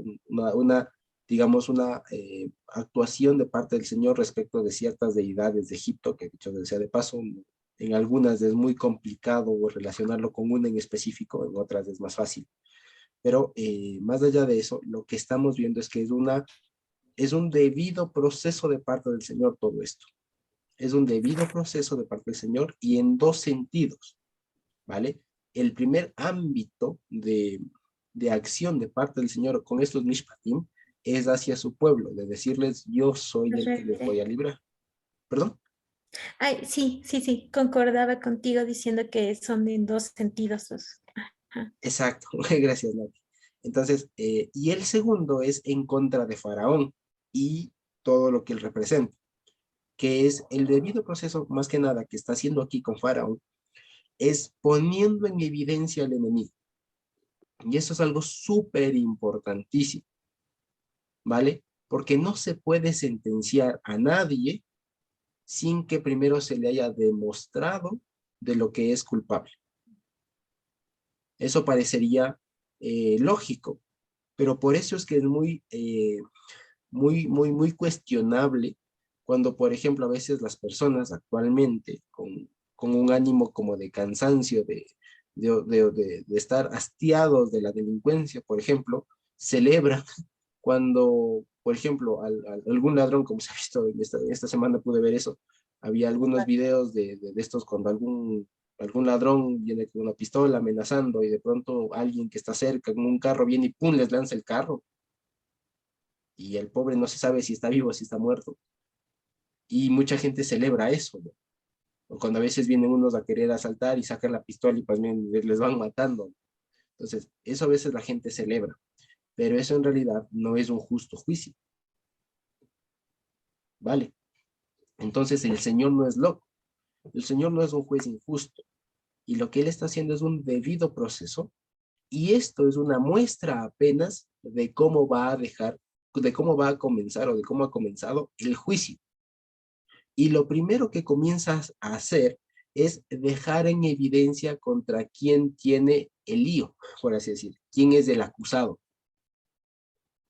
[SPEAKER 1] digamos, una actuación de parte del Señor respecto de ciertas deidades de Egipto, que dicho sea de paso, en algunas es muy complicado relacionarlo con una en específico, en otras es más fácil. Pero más allá de eso, lo que estamos viendo es que es un debido proceso de parte del Señor todo esto. Es un debido proceso de parte del Señor y en dos sentidos, ¿vale? El primer ámbito de acción de parte del Señor con estos mishpatim es hacia su pueblo, de decirles, yo soy el que les voy a librar. ¿Perdón?
[SPEAKER 4] Ay, sí, sí, sí, concordaba contigo diciendo que son en dos sentidos. Ajá.
[SPEAKER 1] Exacto, gracias, Nati. Entonces, y el segundo es en contra de Faraón y todo lo que él representa, que es el debido proceso, más que nada, que está haciendo aquí con Faraón, es poniendo en evidencia al enemigo. Y eso es algo súper importantísimo, ¿vale? Porque no se puede sentenciar a nadie sin que primero se le haya demostrado de lo que es culpable. Eso parecería lógico, pero por eso es que es muy cuestionable cuando, por ejemplo, a veces las personas actualmente con un ánimo como de cansancio, de estar hastiados de la delincuencia, por ejemplo, celebran cuando, por ejemplo, algún ladrón, como se ha visto esta semana pude ver eso, había algunos videos de estos cuando algún ladrón viene con una pistola amenazando y de pronto alguien que está cerca en un carro viene y ¡pum! Les lanza el carro. Y el pobre no se sabe si está vivo o si está muerto. Y mucha gente celebra eso, ¿no? O cuando a veces vienen unos a querer asaltar y sacan la pistola y pues les van matando. Entonces, eso a veces la gente celebra. Pero eso en realidad no es un justo juicio. ¿Vale? Entonces el Señor no es loco. El Señor no es un juez injusto. Y lo que Él está haciendo es un debido proceso. Y esto es una muestra apenas de cómo va a de cómo va a comenzar o de cómo ha comenzado el juicio. Y lo primero que comienzas a hacer es dejar en evidencia contra quién tiene el lío, por así decir, quién es el acusado.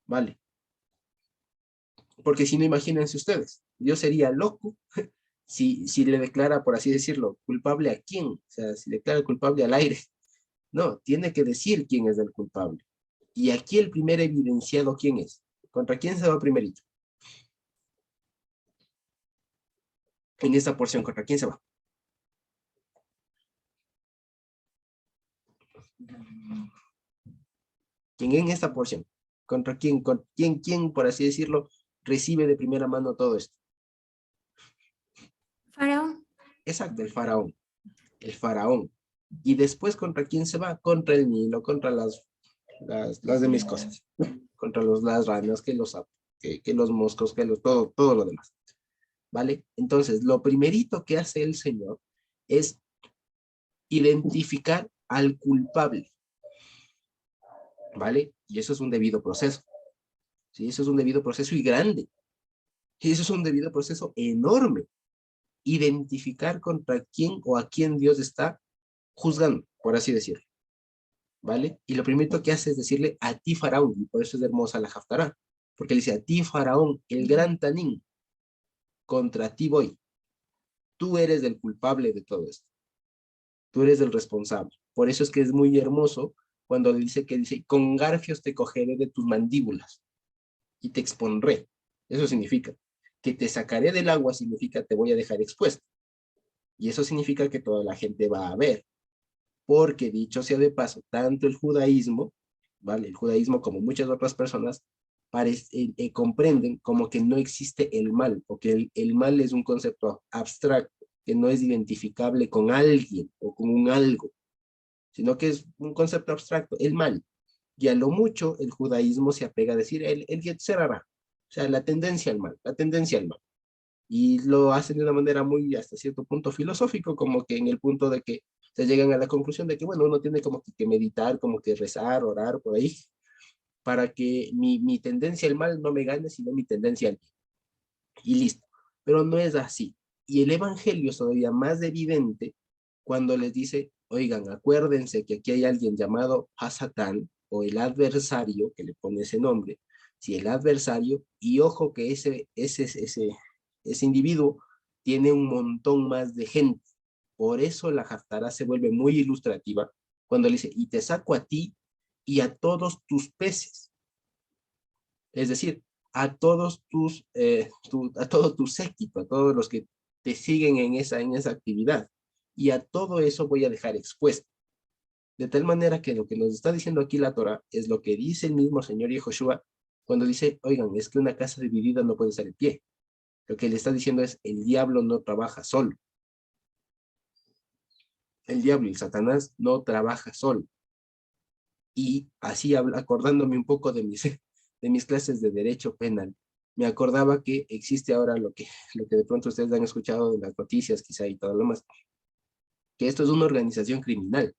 [SPEAKER 1] ¿Vale? Porque si no, imagínense ustedes, yo sería loco si le declara, por así decirlo, culpable a quién. O sea, si declara culpable al aire. No, tiene que decir quién es el culpable. Y aquí el primer evidenciado, ¿quién es? ¿Contra quién se va primerito? En esta porción, ¿contra quién se va? ¿Quién en esta porción? ¿Contra quién? ¿Quién, por así decirlo, recibe de primera mano todo esto?
[SPEAKER 4] Faraón.
[SPEAKER 1] Exacto, el faraón. El faraón. Y después, ¿contra quién se va? Contra el Nilo, contra las de mis cosas. Contra las ranas, que los moscos, todo lo demás. ¿Vale? Entonces, lo primerito que hace el Señor es identificar al culpable. ¿vale? Y eso es un debido proceso, ¿sí? Eso es un debido proceso y grande. Y eso es un debido proceso enorme. Identificar contra quién o a quién Dios está juzgando, por así decirlo, ¿vale? Y lo primero que hace es decirle a ti, Faraón, y por eso es hermosa la Haftará, porque le dice a ti, Faraón, el gran Tanín, contra ti voy. Tú eres el culpable de todo esto. Tú eres el responsable. Por eso es que es muy hermoso cuando le dice que dice, con garfios te cogeré de tus mandíbulas y te expondré. Eso significa que te sacaré del agua, significa te voy a dejar expuesto. Y eso significa que toda la gente va a ver. Porque dicho sea de paso, tanto el judaísmo, ¿vale? El judaísmo como muchas otras personas comprenden como que no existe el mal, o que el mal es un concepto abstracto, que no es identificable con alguien o con un algo, sino que es un concepto abstracto, el mal. Y a lo mucho el judaísmo se apega a decir el Yetzer Hara, o sea, la tendencia al mal, la tendencia al mal. Y lo hacen de una manera muy, hasta cierto punto, filosófico, como que en el punto de que se llegan a la conclusión de que, bueno, uno tiene como que meditar, como que rezar, orar por ahí, para que mi tendencia al mal no me gane, sino mi tendencia al bien. Y listo. Pero no es así. Y el evangelio es todavía más evidente cuando les dice, oigan, acuérdense que aquí hay alguien llamado Hasatán, o el adversario, que le pone ese nombre, si el adversario, y ojo que ese individuo tiene un montón más de gente. Por eso la Haftará se vuelve muy ilustrativa cuando le dice, y te saco a ti y a todos tus peces. Es decir, a todos a todo tu séquito, a todos los que te siguen en esa actividad. Y a todo eso voy a dejar expuesto. De tal manera que lo que nos está diciendo aquí la Torah es lo que dice el mismo Señor Yehoshua cuando dice, oigan, es que una casa dividida no puede estar en pie. Lo que le está diciendo es, el diablo no trabaja solo. El diablo y Satanás no trabaja solo. Y así, acordándome un poco de mis clases de derecho penal, me acordaba que existe ahora lo que de pronto ustedes han escuchado en las noticias quizá y todo lo más, que esto es una organización criminal.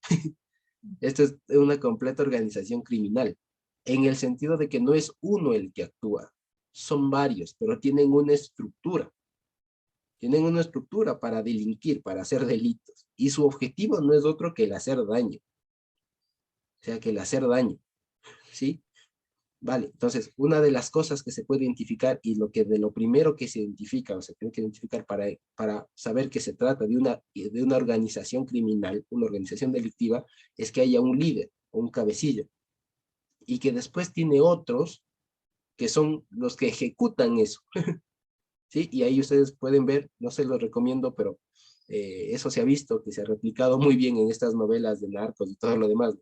[SPEAKER 1] Esto es una completa organización criminal, en el sentido de que no es uno el que actúa, son varios, pero tienen una estructura. Tienen una estructura para delinquir, para hacer delitos, y su objetivo no es otro que el hacer daño. O sea, que el hacer daño, ¿sí? Vale, entonces, una de las cosas que se puede identificar y de lo primero que se identifica o se tiene que identificar para saber que se trata de una organización criminal, una organización delictiva, es que haya un líder o un cabecilla y que después tiene otros que son los que ejecutan eso, ¿sí? Y ahí ustedes pueden ver, no se los recomiendo, pero eso se ha visto, que se ha replicado muy bien en estas novelas de narcos y todo lo demás,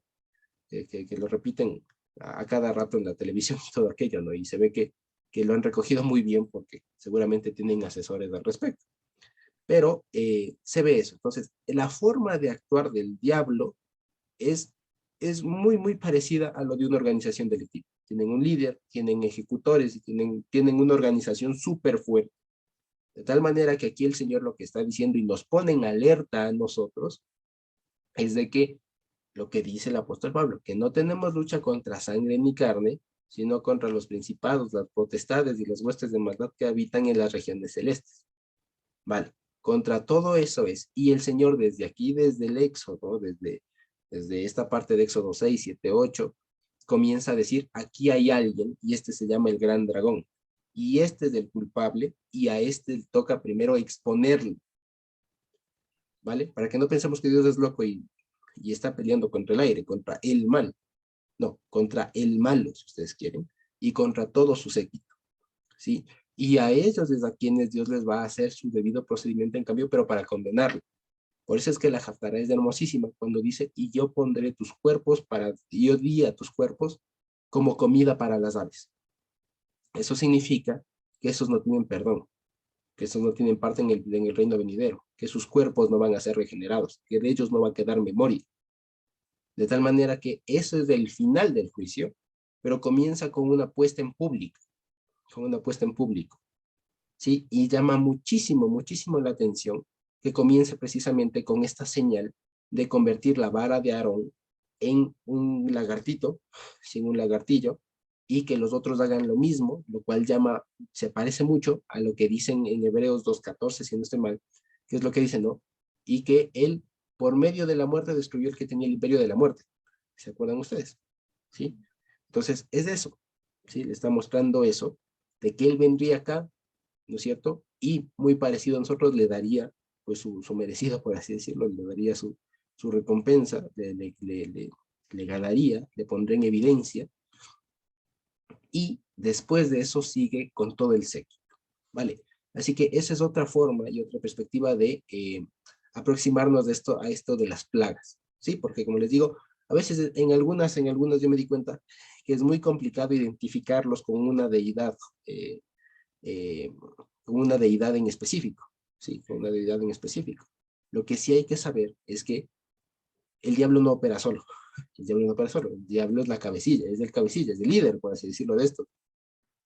[SPEAKER 1] que lo repiten a cada rato en la televisión y todo aquello, ¿no? Y se ve que lo han recogido muy bien porque seguramente tienen asesores al respecto. Pero se ve eso. Entonces, la forma de actuar del diablo es muy, muy parecida a lo de una organización delictiva. Tienen un líder, tienen ejecutores y tienen una organización súper fuerte. De tal manera que aquí el Señor lo que está diciendo y nos pone en alerta a nosotros es de que lo que dice el apóstol Pablo, que no tenemos lucha contra sangre ni carne, sino contra los principados, las potestades y las huestes de maldad que habitan en las regiones celestes. Vale, contra todo eso es, y el Señor desde aquí, desde el Éxodo, desde esta parte de Éxodo 6, 7, 8, comienza a decir, aquí hay alguien, y este se llama el gran dragón, y este es el culpable, y a este toca primero exponerlo, ¿vale? Para que no pensemos que Dios es loco y está peleando contra el aire, contra el mal. No, contra el malo, si ustedes quieren, y contra todo su séquito, ¿sí? Y a ellos es a quienes Dios les va a hacer su debido procedimiento en cambio, pero para condenarlo. Por eso es que la Haftará es hermosísima, cuando dice, y yo pondré tus cuerpos yo di a tus cuerpos como comida para las aves. Eso significa que esos no tienen perdón, que esos no tienen parte en el reino venidero, que sus cuerpos no van a ser regenerados, que de ellos no va a quedar memoria. De tal manera que eso es el final del juicio, pero comienza con una puesta en público, ¿sí? Y llama muchísimo, muchísimo la atención que comience precisamente con esta señal de convertir la vara de Aarón en un lagartito, sin un lagartillo, y que los otros hagan lo mismo, lo cual se parece mucho a lo que dicen en Hebreos 2:14, si no estoy mal, que es lo que dicen, ¿no? Y que él, por medio de la muerte, destruyó el que tenía el imperio de la muerte. ¿Se acuerdan ustedes? ¿Sí? Entonces, es eso, ¿sí? Le está mostrando eso, de que él vendría acá, ¿no es cierto? Y muy parecido a nosotros le daría, pues, su merecido, por así decirlo, le daría su recompensa, le ganaría, le pondré en evidencia, y después de eso sigue con todo el séquito, ¿vale? Así que esa es otra forma y otra perspectiva de aproximarnos a esto de las plagas, ¿sí? Porque como les digo, a veces en algunas yo me di cuenta que es muy complicado identificarlos eh, eh, con una deidad en específico, ¿sí? Con una deidad en específico. Lo que sí hay que saber es que el diablo no opera solo. El diablo no opera solo. El diablo es la cabecilla, es el líder, por así decirlo, de esto.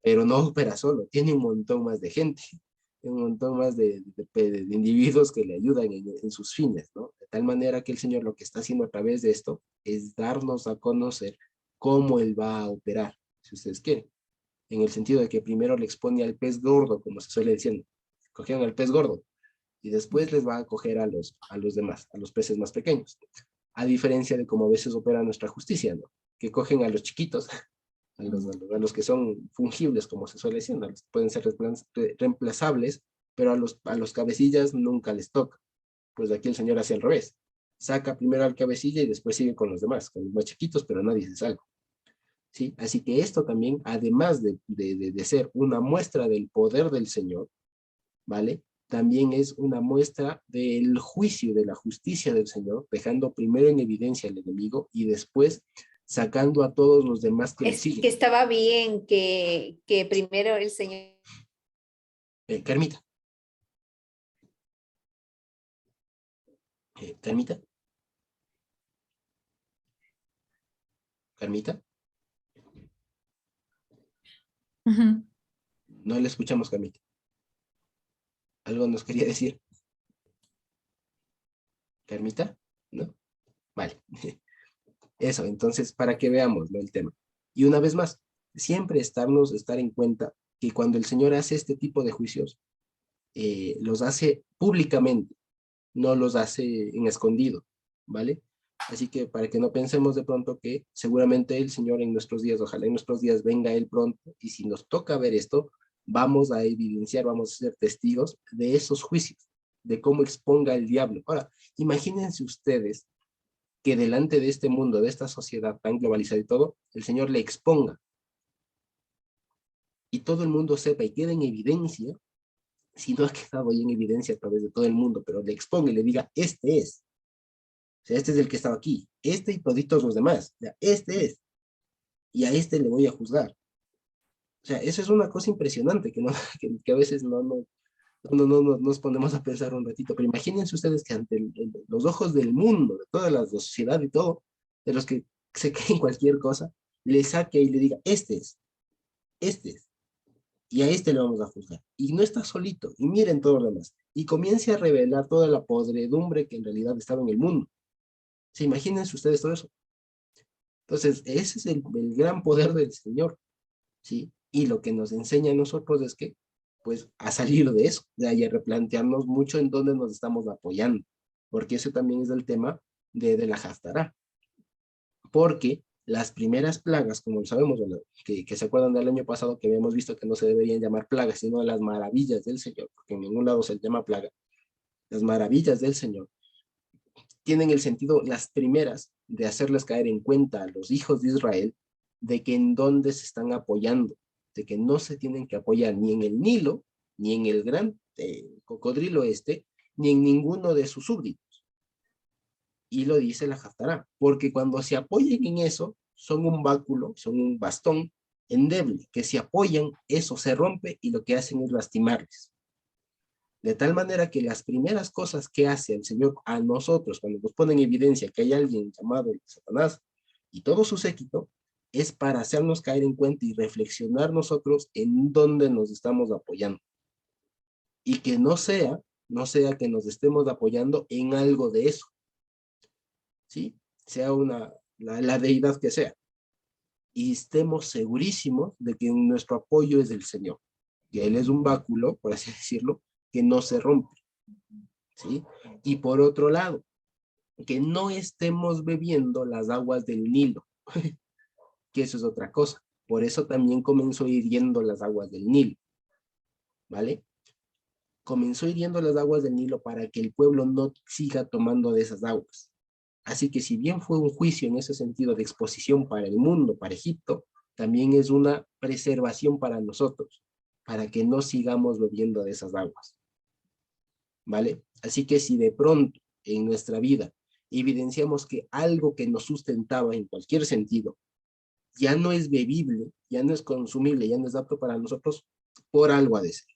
[SPEAKER 1] Pero no opera solo, tiene un montón más de gente, un montón más de individuos que le ayudan en sus fines, ¿no? De tal manera que el Señor lo que está haciendo a través de esto es darnos a conocer cómo Él va a operar, si ustedes quieren. En el sentido de que primero le expone al pez gordo, como se suele decir, cogieron al pez gordo, y después les va a coger a los demás, a los peces más pequeños. A diferencia de cómo a veces opera nuestra justicia, ¿no? Que cogen a los chiquitos, a los que son fungibles, como se suele decir, ¿no? Pueden ser reemplazables, pero a los cabecillas nunca les toca. Pues aquí el Señor hace al revés. Saca primero al cabecilla y después sigue con los demás, con los más chiquitos, pero nadie se salva. ¿Sí? Así que esto también, además de ser una muestra del poder del Señor, ¿vale? También es una muestra del juicio, de la justicia del Señor, dejando primero en evidencia al enemigo y después sacando a todos los demás que le
[SPEAKER 5] Es
[SPEAKER 1] siguen.
[SPEAKER 5] que estaba bien que primero el Señor.
[SPEAKER 1] Carmita. Carmita. Carmita. No le escuchamos, Carmita. Algo nos quería decir. Carmita, ¿no? Vale. Eso, entonces, para que veamos, ¿no? El tema. Y una vez más, siempre estar en cuenta que cuando el Señor hace este tipo de juicios, los hace públicamente, no los hace en escondido, ¿vale? Así que para que no pensemos de pronto que seguramente el Señor en nuestros días, ojalá en nuestros días venga Él pronto, y si nos toca ver esto, vamos a evidenciar, vamos a ser testigos de esos juicios, de cómo exponga el diablo. Ahora, imagínense ustedes que delante de este mundo, de esta sociedad tan globalizada y todo, el Señor le exponga y todo el mundo sepa y quede en evidencia, si no ha quedado ahí en evidencia a través de todo el mundo, pero le exponga y le diga, este es. O sea, este es el que estaba aquí. Este y toditos los demás. O sea, este es. Y a este le voy a juzgar. O sea, eso es una cosa impresionante que, no, que a veces no nos ponemos a pensar un ratito. Pero imagínense ustedes que ante los ojos del mundo, de toda la sociedad y todo, de los que se creen cualquier cosa, le saque y le diga, este es. Este es. Y a este le vamos a juzgar. Y no está solito. Y miren todo lo demás. Y comience a revelar toda la podredumbre que en realidad estaba en el mundo. ¿Se imagínense ustedes todo eso? Entonces, ese es el gran poder del Señor, ¿sí? Y lo que nos enseña a nosotros es que, pues, a salir de eso, de ahí a replantearnos mucho en dónde nos estamos apoyando, porque eso también es el tema de la Haftará. Porque las primeras plagas, como sabemos, que se acuerdan del año pasado que habíamos visto que no se deberían llamar plagas, sino las maravillas del Señor, porque en ningún lado se llama plaga, las maravillas del Señor, tienen el sentido, las primeras, de hacerles caer en cuenta a los hijos de Israel de que en dónde se están apoyando, de que no se tienen que apoyar ni en el Nilo, ni en el gran cocodrilo ni en ninguno de sus súbditos. Y lo dice la Haftará, porque cuando se apoyen en eso, son un báculo, son un bastón endeble, que si apoyan, eso se rompe y lo que hacen es lastimarles. De tal manera que las primeras cosas que hace el Señor a nosotros, cuando nos pone en evidencia que hay alguien llamado el Satanás y todo su séquito, es para hacernos caer en cuenta y reflexionar nosotros en dónde nos estamos apoyando. Y que no sea que nos estemos apoyando en algo de eso. ¿Sí? Sea la deidad que sea. Y estemos segurísimos de que nuestro apoyo es del Señor, que Él es un báculo, por así decirlo, que no se rompe, ¿sí? Y por otro lado, que no estemos bebiendo las aguas del Nilo, que eso es otra cosa. Por eso también comenzó hirviendo las aguas del Nilo, ¿vale? Comenzó hirviendo las aguas del Nilo para que el pueblo no siga tomando de esas aguas. Así que si bien fue un juicio en ese sentido de exposición para el mundo, para Egipto, también es una preservación para nosotros, para que no sigamos bebiendo de esas aguas, ¿vale? Así que si de pronto en nuestra vida evidenciamos que algo que nos sustentaba en cualquier sentido ya no es bebible, ya no es consumible, ya no es apto para nosotros, por algo ha de ser,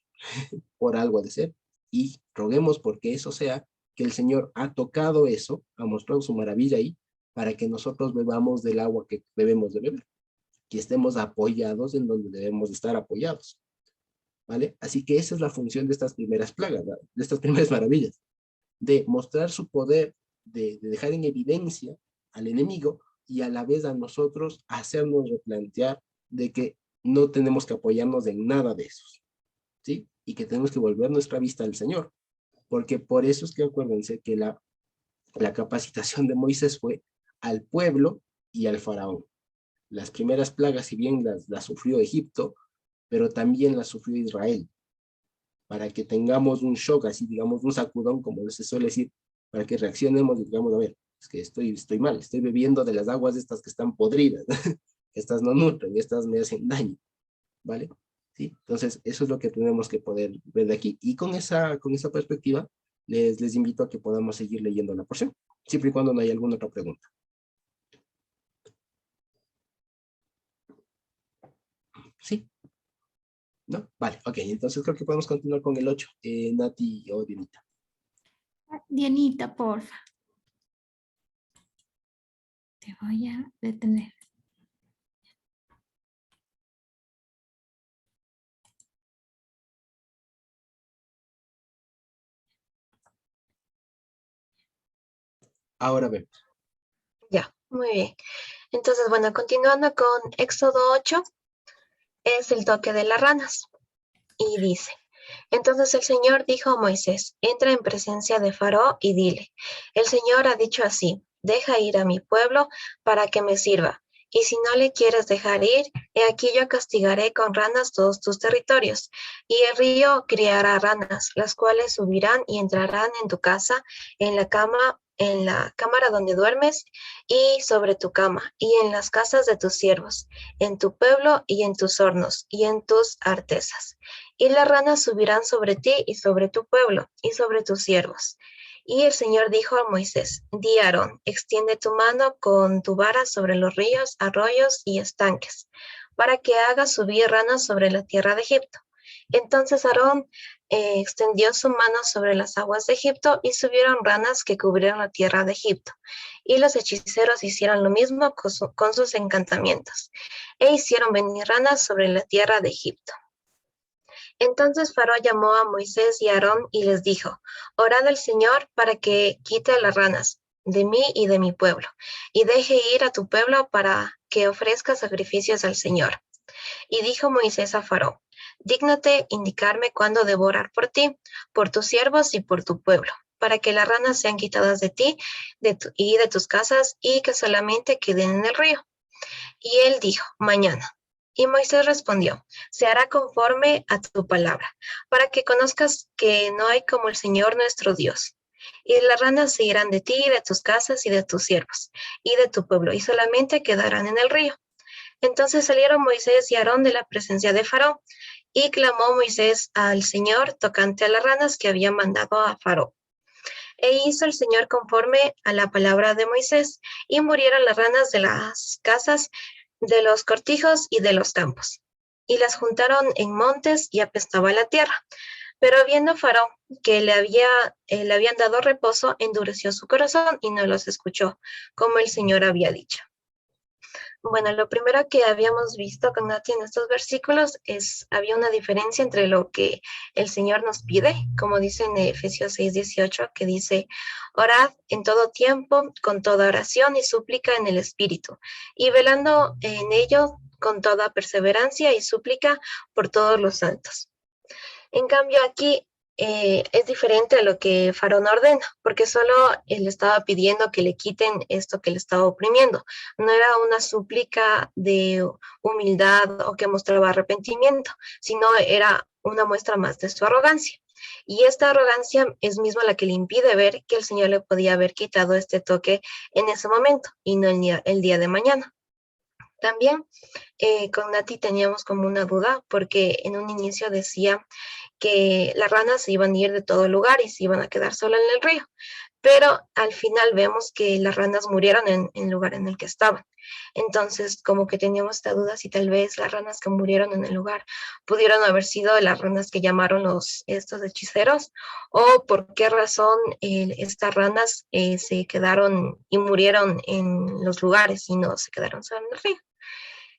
[SPEAKER 1] por algo ha de ser, y roguemos porque eso sea, que el Señor ha tocado eso, ha mostrado su maravilla ahí, para que nosotros bebamos del agua que debemos de beber, que estemos apoyados en donde debemos de estar apoyados, ¿vale? Así que esa es la función de estas primeras plagas, ¿verdad? De estas primeras maravillas, de mostrar su poder, de dejar en evidencia al enemigo y a la vez a nosotros hacernos replantear de que no tenemos que apoyarnos en nada de esos, ¿sí? Y que tenemos que volver nuestra vista al Señor, porque por eso es que acuérdense que la capacitación de Moisés fue al pueblo y al faraón. Las primeras plagas, si bien las sufrió Egipto, pero también las sufrió Israel, para que tengamos un shock, así digamos, un sacudón, como se suele decir, para que reaccionemos y digamos, a ver, es que estoy mal, estoy bebiendo de las aguas estas que están podridas, estas no nutren, estas me hacen daño, ¿vale? ¿Sí? Entonces, eso es lo que tenemos que poder ver de aquí. Y con esa perspectiva, les invito a que podamos seguir leyendo la porción, siempre y cuando no haya alguna otra pregunta. ¿Sí? ¿No? Vale, ok, entonces creo que podemos continuar con el 8. Nati o Dianita.
[SPEAKER 4] Dianita, porfa. Te voy a detener.
[SPEAKER 1] Ahora vemos.
[SPEAKER 6] Ya, muy bien. Entonces, bueno, continuando con Éxodo 8, es el toque de las ranas. Y dice, entonces el Señor dijo a Moisés, entra en presencia de Faraón y dile, el Señor ha dicho así, deja ir a mi pueblo para que me sirva. Y si no le quieres dejar ir, he aquí yo castigaré con ranas todos tus territorios. Y el río criará ranas, las cuales subirán y entrarán en tu casa, en la cámara donde duermes, y sobre tu cama, y en las casas de tus siervos, en tu pueblo y en tus hornos, y en tus artesas. Y las ranas subirán sobre ti y sobre tu pueblo, y sobre tus siervos. Y el Señor dijo a Moisés, di a Aarón, extiende tu mano con tu vara sobre los ríos, arroyos y estanques, para que haga subir ranas sobre la tierra de Egipto. Entonces Aarón extendió su mano sobre las aguas de Egipto y subieron ranas que cubrieron la tierra de Egipto. Y los hechiceros hicieron lo mismo con sus encantamientos, e hicieron venir ranas sobre la tierra de Egipto. Entonces Faraón llamó a Moisés y a Aarón y les dijo, orad al Señor para que quite las ranas de mí y de mi pueblo, y deje ir a tu pueblo para que ofrezca sacrificios al Señor. Y dijo Moisés a Faraón, dígnate indicarme cuándo debo orar por ti, por tus siervos y por tu pueblo, para que las ranas sean quitadas de ti y de tus casas y que solamente queden en el río. Y él dijo, mañana. Y Moisés respondió, se hará conforme a tu palabra, para que conozcas que no hay como el Señor nuestro Dios. Y las ranas se irán de ti, y de tus casas, y de tus siervos, y de tu pueblo, y solamente quedarán en el río. Entonces salieron Moisés y Aarón de la presencia de Faraón, y clamó Moisés al Señor tocante a las ranas que había mandado a Faraón. E hizo el Señor conforme a la palabra de Moisés, y murieron las ranas de las casas, de los cortijos y de los campos. Y las juntaron en montes y apestaba la tierra. Pero viendo Faraón que le habían dado reposo, endureció su corazón y no los escuchó, como el Señor había dicho. Bueno, lo primero que habíamos visto con Nati en estos versículos había una diferencia entre lo que el Señor nos pide, como dice en Efesios 6:18, que dice, orad en todo tiempo, con toda oración y súplica en el Espíritu, y velando en ello con toda perseverancia y súplica por todos los santos. En cambio, aquí es diferente a lo que Faraón ordena, porque solo él estaba pidiendo que le quiten esto que le estaba oprimiendo. No era una súplica de humildad o que mostraba arrepentimiento, sino era una muestra más de su arrogancia. Y esta arrogancia es misma la que le impide ver que el Señor le podía haber quitado este toque en ese momento y no el día de mañana. También con Nati teníamos como una duda, porque en un inicio decía que las ranas se iban a ir de todo lugar y se iban a quedar solo en el río. Pero al final vemos que las ranas murieron en el lugar en el que estaban. Entonces, como que teníamos esta duda si tal vez las ranas que murieron en el lugar pudieron haber sido las ranas que llamaron estos hechiceros, o por qué razón estas ranas se quedaron y murieron en los lugares y no se quedaron solo en el río.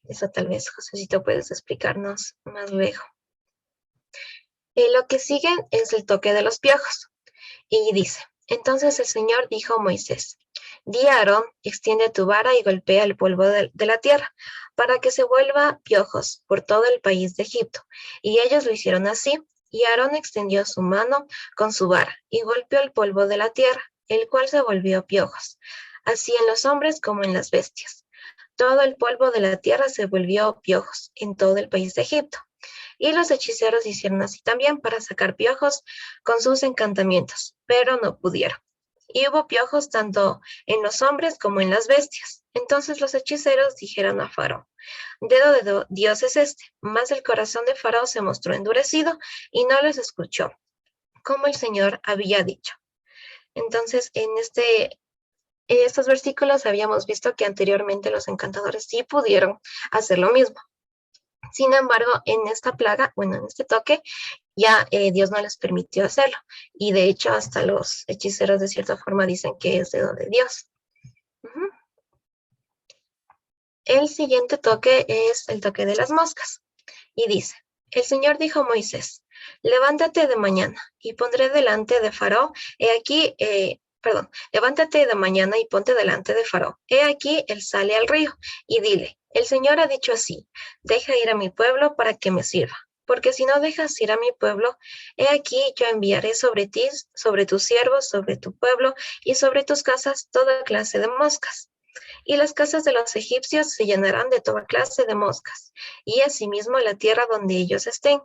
[SPEAKER 6] Eso tal vez, Josecito, puedes explicarnos más luego. Lo que sigue es el toque de los piojos. Y dice, entonces el Señor dijo a Moisés, di a Aarón, extiende tu vara y golpea el polvo de la tierra, para que se vuelva piojos por todo el país de Egipto. Y ellos lo hicieron así, y Aarón extendió su mano con su vara, y golpeó el polvo de la tierra, el cual se volvió piojos, así en los hombres como en las bestias. Todo el polvo de la tierra se volvió piojos en todo el país de Egipto. Y los hechiceros hicieron así también para sacar piojos con sus encantamientos, pero no pudieron. Y hubo piojos tanto en los hombres como en las bestias. Entonces los hechiceros dijeron a Faraón, dedo de Dios es este. Mas el corazón de Faraón se mostró endurecido y no les escuchó, como el Señor había dicho. Entonces en estos versículos habíamos visto que anteriormente los encantadores sí pudieron hacer lo mismo. Sin embargo, en esta plaga, en este toque, ya Dios no les permitió hacerlo. Y de hecho, hasta los hechiceros de cierta forma dicen que es dedo de Dios. El siguiente toque es el toque de las moscas. Y dice, el Señor dijo a Moisés, levántate de mañana y pondré delante de Faraón, levántate de mañana y ponte delante de Faraón. He aquí, él sale al río, y dile, el Señor ha dicho así, deja ir a mi pueblo para que me sirva. Porque si no dejas ir a mi pueblo, he aquí yo enviaré sobre ti, sobre tus siervos, sobre tu pueblo y sobre tus casas toda clase de moscas. Y las casas de los egipcios se llenarán de toda clase de moscas, y asimismo la tierra donde ellos estén.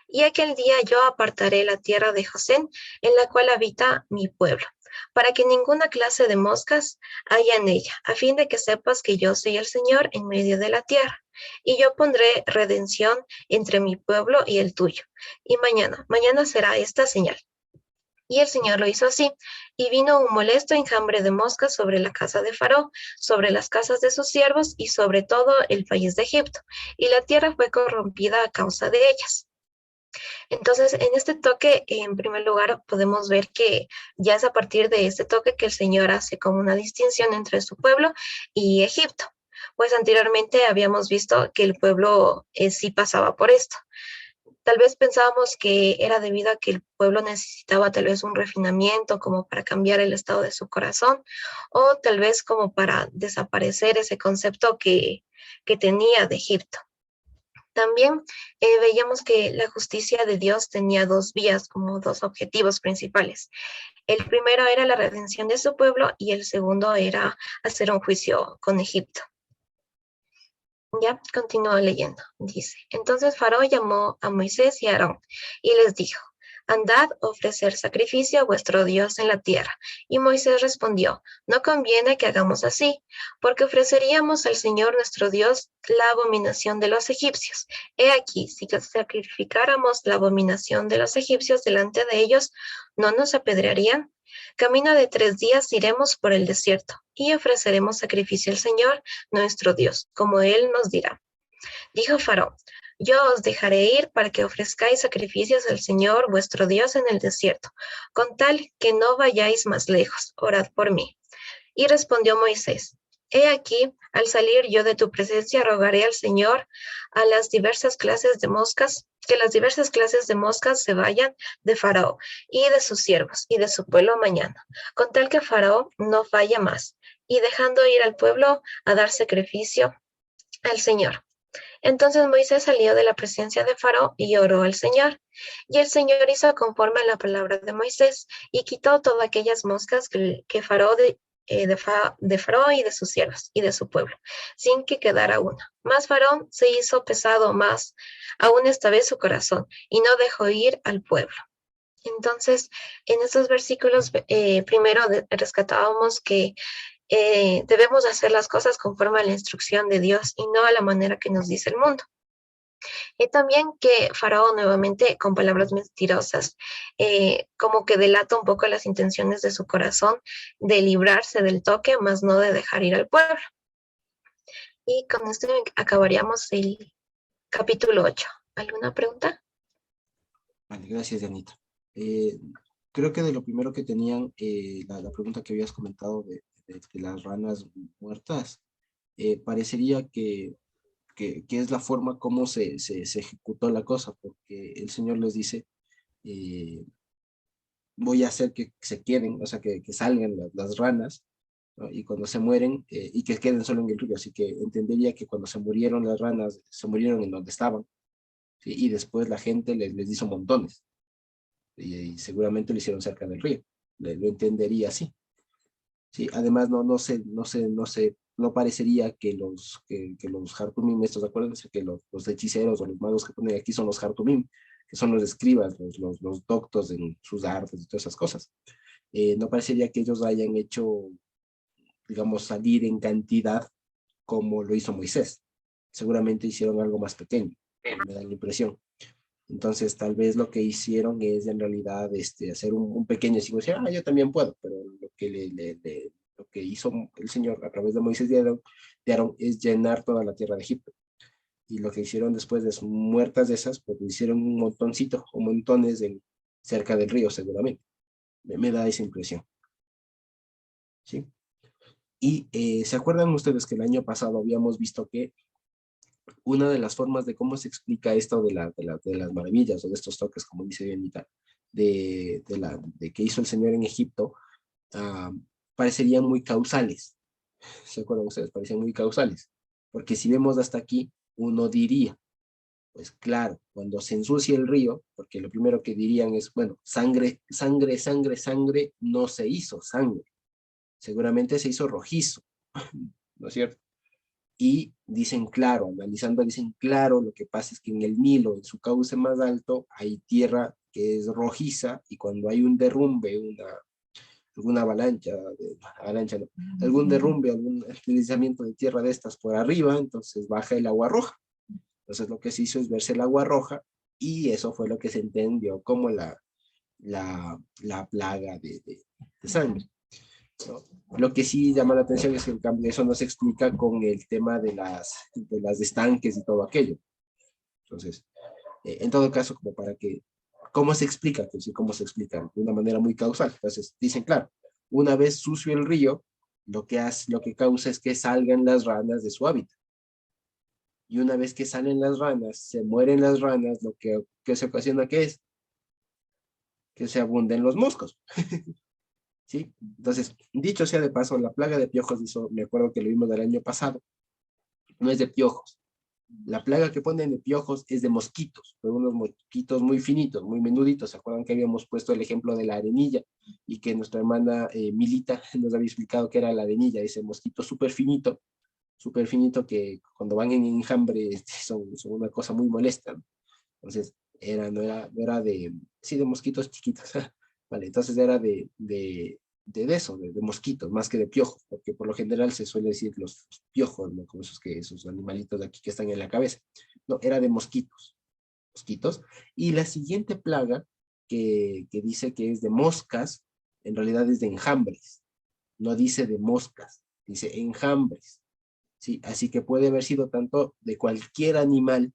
[SPEAKER 6] Y aquel día yo apartaré la tierra de Gosén, en la cual habita mi pueblo, para que ninguna clase de moscas haya en ella, a fin de que sepas que yo soy el Señor en medio de la tierra. Y yo pondré redención entre mi pueblo y el tuyo. Y mañana será esta señal. Y el Señor lo hizo así, y vino un molesto enjambre de moscas sobre la casa de Faraón, sobre las casas de sus siervos y sobre todo el país de Egipto, y la tierra fue corrompida a causa de ellas. Entonces, en este toque, en primer lugar, podemos ver que ya es a partir de este toque que el Señor hace como una distinción entre su pueblo y Egipto. Pues anteriormente habíamos visto que el pueblo sí pasaba por esto. Tal vez pensábamos que era debido a que el pueblo necesitaba tal vez un refinamiento como para cambiar el estado de su corazón, o tal vez como para desaparecer ese concepto que tenía de Egipto. También veíamos que la justicia de Dios tenía dos vías, como dos objetivos principales. El primero era la redención de su pueblo y el segundo era hacer un juicio con Egipto. Ya, continúo leyendo. Dice, entonces Faraón llamó a Moisés y a Aarón y les dijo, andad a ofrecer sacrificio a vuestro Dios en la tierra. Y Moisés respondió, no conviene que hagamos así, porque ofreceríamos al Señor nuestro Dios la abominación de los egipcios. He aquí, si sacrificáramos la abominación de los egipcios delante de ellos, ¿no nos apedrearían? Camino de 3 días iremos por el desierto y ofreceremos sacrificio al Señor, nuestro Dios, como Él nos dirá. Dijo Faraón, yo os dejaré ir para que ofrezcáis sacrificios al Señor, vuestro Dios, en el desierto, con tal que no vayáis más lejos, orad por mí. Y respondió Moisés, He aquí, al salir yo de tu presencia, rogaré al Señor a las diversas clases de moscas, que las diversas clases de moscas se vayan de Faraón y de sus siervos y de su pueblo mañana, con tal que Faraón no falla más, y dejando ir al pueblo a dar sacrificio al Señor. Entonces Moisés salió de la presencia de Faraón y oró al Señor. Y el Señor hizo conforme a la palabra de Moisés y quitó todas aquellas moscas que Faraón de Faraón y de sus siervos y de su pueblo, sin que quedara una. Mas Faraón se hizo pesado más, aún esta vez su corazón, y no dejó ir al pueblo. Entonces, en estos versículos, primero rescatábamos que debemos hacer las cosas conforme a la instrucción de Dios y no a la manera que nos dice el mundo. Y también que Faraón nuevamente con palabras mentirosas, como que delata un poco las intenciones de su corazón de librarse del toque, más no de dejar ir al pueblo. Y con esto acabaríamos el capítulo 8. ¿Alguna pregunta?
[SPEAKER 1] Vale, gracias, Dianita. Creo que de lo primero que tenían, la pregunta que habías comentado de las ranas muertas, parecería que es la forma como se ejecutó la cosa, porque el Señor les dice, voy a hacer que se queden, o sea, que salgan las ranas, ¿no? Y cuando se mueren, y que queden solo en el río, así que entendería que cuando se murieron las ranas, se murieron en donde estaban, ¿sí? Y después la gente les hizo montones, y seguramente lo hicieron cerca del río, lo entendería así. Sí, además no parecería que los Hartumim, estos, acuérdense que los hechiceros o los magos que ponen aquí son los Hartumim, que son los escribas, los doctos en sus artes y todas esas cosas. No parecería que ellos hayan hecho, digamos, salir en cantidad como lo hizo Moisés. Seguramente hicieron algo más pequeño, me da la impresión. Entonces, tal vez lo que hicieron es en realidad hacer un pequeño signo, decir, yo también puedo, pero lo que hizo el Señor a través de Moisés y de Aarón es llenar toda la tierra de Egipto. Y lo que hicieron después de muertas de esas, pues hicieron un montoncito o montones cerca del río, seguramente. Me da esa impresión. ¿Sí? Y ¿se acuerdan ustedes que el año pasado habíamos visto que una de las formas de cómo se explica esto de las maravillas o de estos toques, como dice Bienita, de que hizo el Señor en Egipto, parecerían muy causales? ¿Se acuerdan ustedes? Parecían muy causales. Porque si vemos hasta aquí, uno diría, pues claro, cuando se ensucia el río, porque lo primero que dirían es, bueno, sangre, sangre, sangre, sangre, no se hizo sangre. Seguramente se hizo rojizo, ¿no es cierto? Y dicen claro, analizando dicen claro, lo que pasa es que en el Nilo, en su cauce más alto, hay tierra que es rojiza, y cuando hay un derrumbe, alguna avalancha no, algún derrumbe, algún deslizamiento de tierra de estas por arriba, entonces baja el agua roja. Entonces lo que se hizo es verse el agua roja, y eso fue lo que se entendió como la plaga de sangre, ¿no? Lo que sí llama la atención es que en cambio eso no se explica con el tema de las estanques y todo aquello. Entonces, en todo caso, como para que, ¿cómo se explica? Pues, ¿cómo se explica? De una manera muy causal. Entonces, dicen, claro, una vez sucio el río, lo que causa es que salgan las ranas de su hábitat. Y una vez que salen las ranas, se mueren las ranas, lo que se ocasiona, ¿qué es? Que se abunden los moscos. ¿Sí? Entonces, dicho sea de paso, la plaga de piojos, eso me acuerdo que lo vimos del año pasado, no es de piojos. La plaga que ponen de piojos es de mosquitos, pero unos mosquitos muy finitos, muy menuditos. ¿Se acuerdan que habíamos puesto el ejemplo de la arenilla y que nuestra hermana Milita nos había explicado que era la arenilla, ese mosquito súper finito que cuando van en enjambre son una cosa muy molesta, ¿no? Entonces, no era de mosquitos chiquitos. Vale, entonces era de eso, de mosquitos, más que de piojos, porque por lo general se suele decir los piojos, ¿no? Como esos animalitos de aquí que están en la cabeza. No, era de mosquitos. Y la siguiente plaga que dice que es de moscas, en realidad es de enjambres. No dice de moscas, dice enjambres. ¿Sí? Así que puede haber sido tanto de cualquier animal,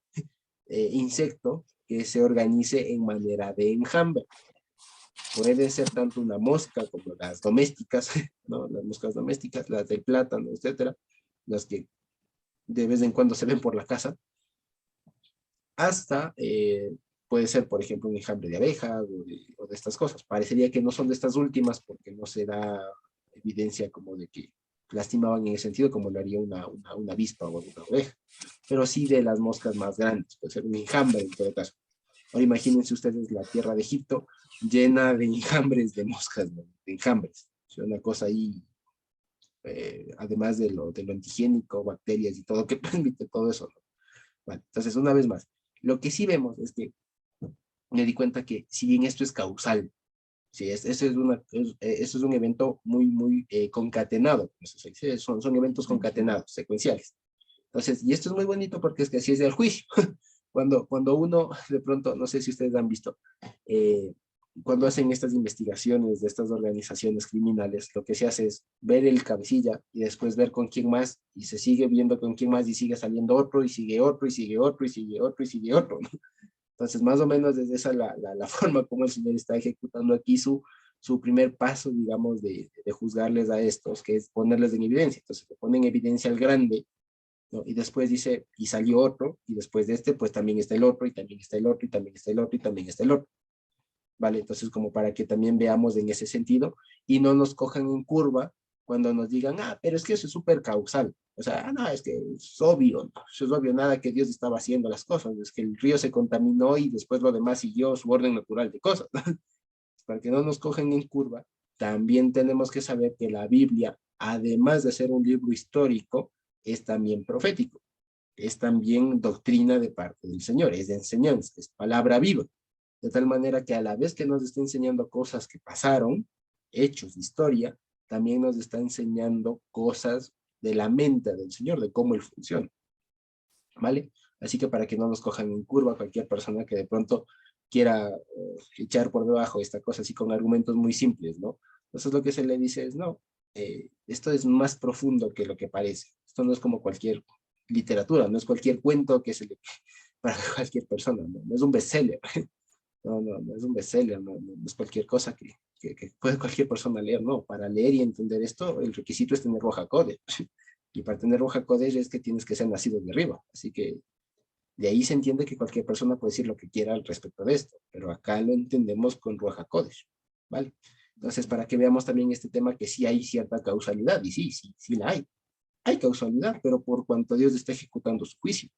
[SPEAKER 1] insecto, que se organice en manera de enjambre. Puede ser tanto una mosca como las domésticas, ¿no? Las moscas domésticas, las del plátano, etcétera, las que de vez en cuando se ven por la casa, hasta puede ser, por ejemplo, un enjambre de abeja o de estas cosas. Parecería que no son de estas últimas porque no se da evidencia como de que lastimaban en ese sentido como lo haría una avispa o una oveja, pero sí de las moscas más grandes, puede ser un enjambre en todo caso. Ahora imagínense ustedes la tierra de Egipto llena de enjambres de moscas, ¿no? De enjambres. O sea, una cosa ahí, además de lo antihigiénico, bacterias y todo que permite todo eso, ¿no? Vale, entonces, una vez más, lo que sí vemos es que me di cuenta que si bien esto es causal, sí, eso es un evento muy concatenado, son eventos concatenados, secuenciales. Entonces, y esto es muy bonito porque es que así es el juicio. Cuando uno, de pronto, no sé si ustedes han visto, cuando hacen estas investigaciones de estas organizaciones criminales, lo que se hace es ver el cabecilla y después ver con quién más, y se sigue viendo con quién más y sigue saliendo otro, y sigue otro, y sigue otro, y sigue otro, y sigue otro, ¿no? Entonces, más o menos desde esa la forma como el Señor está ejecutando aquí su primer paso, digamos, de juzgarles a estos, que es ponerles en evidencia. Entonces, le ponen en evidencia al grande, ¿no? Y después dice, y salió otro, y después de este, pues también está el otro, y también está el otro, y también está el otro, y también está el otro. ¿Vale? Entonces, como para que también veamos en ese sentido, y no nos cojan en curva cuando nos digan, pero es que eso es súper causal. O sea, no, es que es obvio, no, eso es obvio, nada que Dios estaba haciendo las cosas, es que el río se contaminó y después lo demás siguió su orden natural de cosas. Para que no nos cojan en curva, también tenemos que saber que la Biblia, además de ser un libro histórico, es también profético, es también doctrina de parte del Señor, es de enseñanza, es palabra viva. De tal manera que a la vez que nos está enseñando cosas que pasaron, hechos de historia, también nos está enseñando cosas de la mente del Señor, de cómo Él funciona. ¿Vale? Así que para que no nos cojan en curva cualquier persona que de pronto quiera echar por debajo esta cosa así con argumentos muy simples, ¿no? Entonces lo que se le dice es, no, esto es más profundo que lo que parece. Esto no es como cualquier literatura, no es cualquier cuento que se le para cualquier persona, ¿no? No es un bestseller. No es un bestseller, no es cualquier cosa que puede cualquier persona leer, no. Para leer y entender esto, el requisito es tener Ruach HaKodesh. Y para tener Ruach HaKodesh es que tienes que ser nacido de arriba. Así que de ahí se entiende que cualquier persona puede decir lo que quiera al respecto de esto, pero acá lo entendemos con Ruach HaKodesh, ¿vale? Entonces, para que veamos también este tema que sí hay cierta causalidad, y sí la hay. Hay causalidad, pero por cuanto Dios está ejecutando su juicio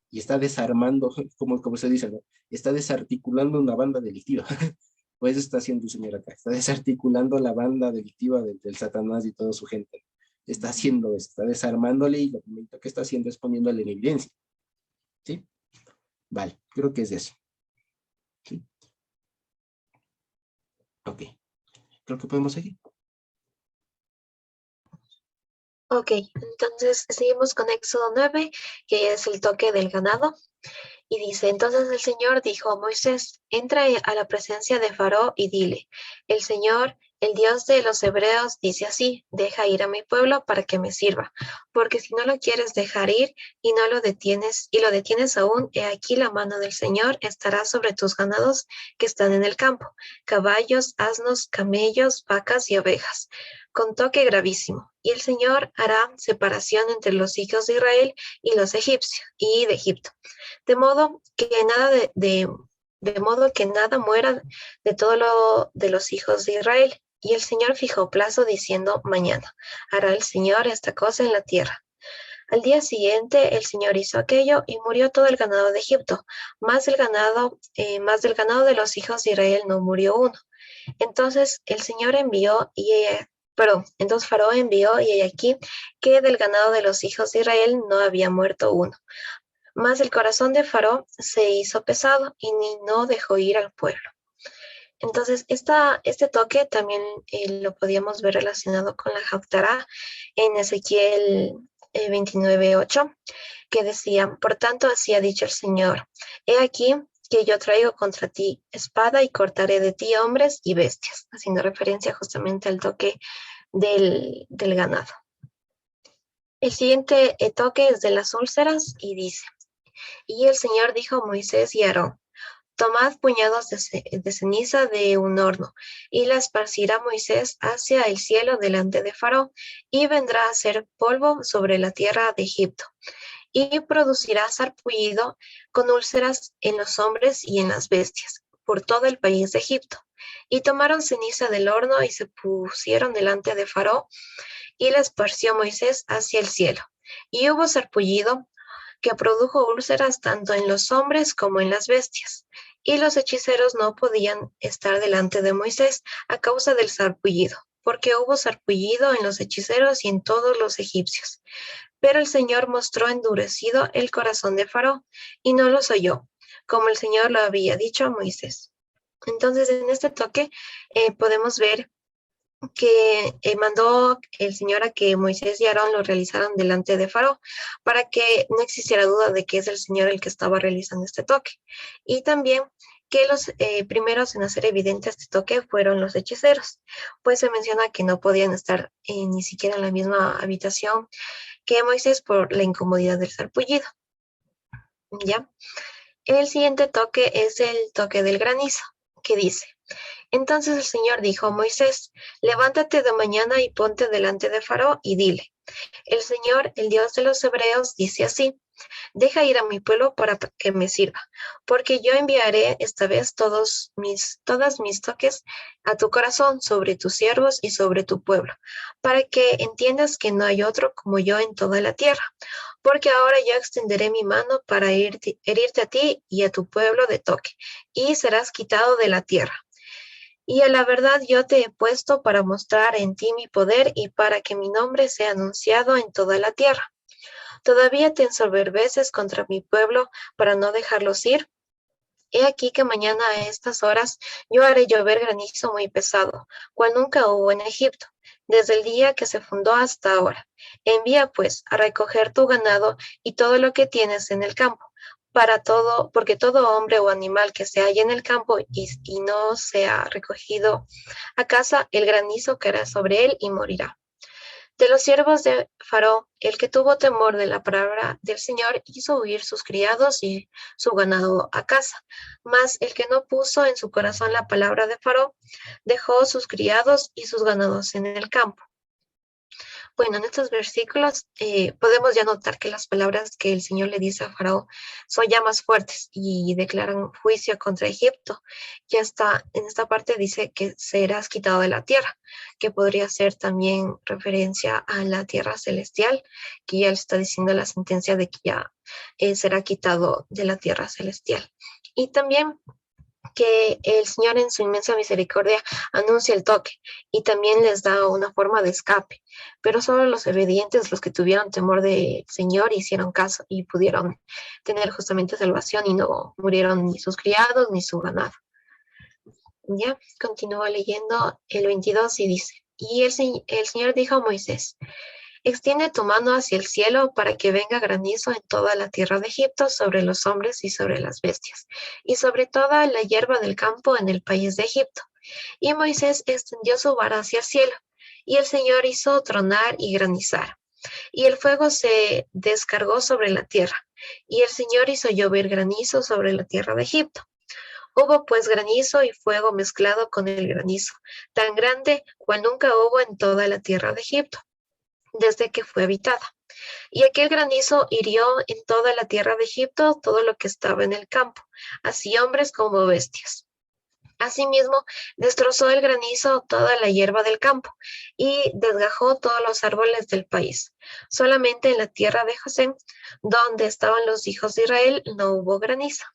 [SPEAKER 1] y está desarmando, como se dice, ¿no? Está desarticulando una banda delictiva. Pues está haciendo el Señor acá, está desarticulando la banda delictiva del Satanás y toda su gente. Está haciendo eso, está desarmándole y lo primero que está haciendo es poniéndole en evidencia. ¿Sí? Vale, creo que es eso. ¿Sí? Ok, creo que podemos seguir.
[SPEAKER 6] Ok, entonces seguimos con Éxodo 9, que es el toque del ganado. Y dice, entonces el Señor dijo a Moisés, entra a la presencia de Faraón y dile, el Señor, el Dios de los hebreos, dice así, deja ir a mi pueblo para que me sirva, porque si no lo quieres dejar ir y no lo detienes, y lo detienes aún, he aquí la mano del Señor estará sobre tus ganados que están en el campo, caballos, asnos, camellos, vacas y ovejas, con toque gravísimo. Y el Señor hará separación entre los hijos de Israel y los egipcios, y de Egipto. De modo que nada muera de todo lo de los hijos de Israel. Y el Señor fijó plazo diciendo, mañana hará el Señor esta cosa en la tierra. Al día siguiente el Señor hizo aquello y murió todo el ganado de Egipto, más del ganado de los hijos de Israel no murió uno. Entonces el Señor envió entonces Faraón envió y he aquí que del ganado de los hijos de Israel no había muerto uno. Mas el corazón de Faraón se hizo pesado y no dejó ir al pueblo. Entonces, este toque también lo podíamos ver relacionado con la Haftará en Ezequiel 29:8, que decía, por tanto, así ha dicho el Señor, he aquí que yo traigo contra ti espada y cortaré de ti hombres y bestias, haciendo referencia justamente al toque del ganado. El siguiente toque es de las úlceras y dice, y el Señor dijo a Moisés y a Aarón, tomad puñados de ceniza de un horno, y la esparcirá Moisés hacia el cielo delante de Faraón, y vendrá a ser polvo sobre la tierra de Egipto, y producirá sarpullido con úlceras en los hombres y en las bestias, por todo el país de Egipto. Y tomaron ceniza del horno y se pusieron delante de Faraón, y la esparció Moisés hacia el cielo. Y hubo sarpullido que produjo úlceras tanto en los hombres como en las bestias. Y los hechiceros no podían estar delante de Moisés a causa del sarpullido, porque hubo sarpullido en los hechiceros y en todos los egipcios. Pero el Señor mostró endurecido el corazón de Faraón, y no los oyó, como el Señor lo había dicho a Moisés. Entonces, en este toque podemos ver que mandó el Señor a que Moisés y Aarón lo realizaran delante de Faraón, para que no existiera duda de que es el Señor el que estaba realizando este toque. Y también que los primeros en hacer evidente este toque fueron los hechiceros, pues se menciona que no podían estar ni siquiera en la misma habitación que Moisés por la incomodidad del sarpullido. ¿Ya? El siguiente toque es el toque del granizo, que dice: entonces el Señor dijo a Moisés: levántate de mañana y ponte delante de Faraón y dile: el Señor, el Dios de los hebreos, dice así: deja ir a mi pueblo para que me sirva, porque yo enviaré esta vez todas mis toques a tu corazón sobre tus siervos y sobre tu pueblo, para que entiendas que no hay otro como yo en toda la tierra, porque ahora yo extenderé mi mano para herirte a ti y a tu pueblo de toque, y serás quitado de la tierra. Y a la verdad yo te he puesto para mostrar en ti mi poder y para que mi nombre sea anunciado en toda la tierra. ¿Todavía te ensoberbeces contra mi pueblo para no dejarlos ir? He aquí que mañana a estas horas yo haré llover granizo muy pesado, cual nunca hubo en Egipto, desde el día que se fundó hasta ahora. Envía pues a recoger tu ganado y todo lo que tienes en el campo, porque todo hombre o animal que se halle en el campo y no sea recogido a casa, el granizo caerá sobre él y morirá. De los siervos de Faraón, el que tuvo temor de la palabra del Señor hizo huir sus criados y su ganado a casa. Mas el que no puso en su corazón la palabra de Faraón, dejó sus criados y sus ganados en el campo. Bueno, en estos versículos podemos ya notar que las palabras que el Señor le dice a Faraón son ya más fuertes y declaran juicio contra Egipto. Ya está, en esta parte dice que serás quitado de la tierra, que podría ser también referencia a la tierra celestial, que ya le está diciendo la sentencia de que ya será quitado de la tierra celestial. Y también que el Señor en su inmensa misericordia anuncia el toque y también les da una forma de escape, pero solo los obedientes, los que tuvieron temor del Señor, hicieron caso y pudieron tener justamente salvación y no murieron ni sus criados ni su ganado. Ya, continúa leyendo el 22 y dice: y el Señor dijo a Moisés: extiende tu mano hacia el cielo para que venga granizo en toda la tierra de Egipto, sobre los hombres y sobre las bestias, y sobre toda la hierba del campo en el país de Egipto. Y Moisés extendió su vara hacia el cielo, y el Señor hizo tronar y granizar, y el fuego se descargó sobre la tierra, y el Señor hizo llover granizo sobre la tierra de Egipto. Hubo pues granizo y fuego mezclado con el granizo, tan grande cual nunca hubo en toda la tierra de Egipto, desde que fue habitada. Y aquel granizo hirió en toda la tierra de Egipto todo lo que estaba en el campo, así hombres como bestias. Asimismo, destrozó el granizo toda la hierba del campo y desgajó todos los árboles del país. Solamente en la tierra de José, donde estaban los hijos de Israel, no hubo granizo.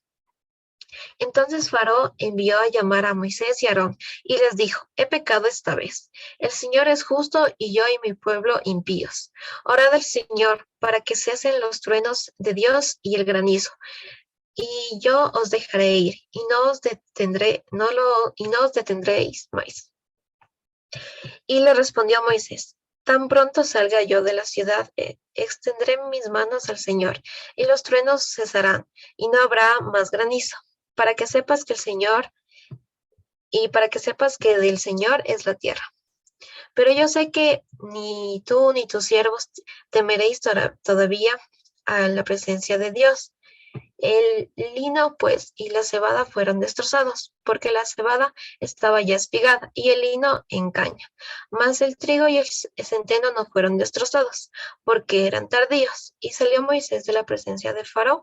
[SPEAKER 6] Entonces Faraón envió a llamar a Moisés y Aarón y les dijo: he pecado esta vez. El Señor es justo y yo y mi pueblo impíos. Orad al Señor para que cesen los truenos de Dios y el granizo, y yo os dejaré ir y no os detendréis más. Y le respondió Moisés: tan pronto salga yo de la ciudad, extenderé mis manos al Señor, y los truenos cesarán, y no habrá más granizo, para que sepas que del Señor es la tierra. Pero yo sé que ni tú ni tus siervos temeréis todavía a la presencia de Dios. El lino, pues, y la cebada fueron destrozados, porque la cebada estaba ya espigada y el lino en caña. Mas el trigo y el centeno no fueron destrozados, porque eran tardíos. Y salió Moisés de la presencia de Faraón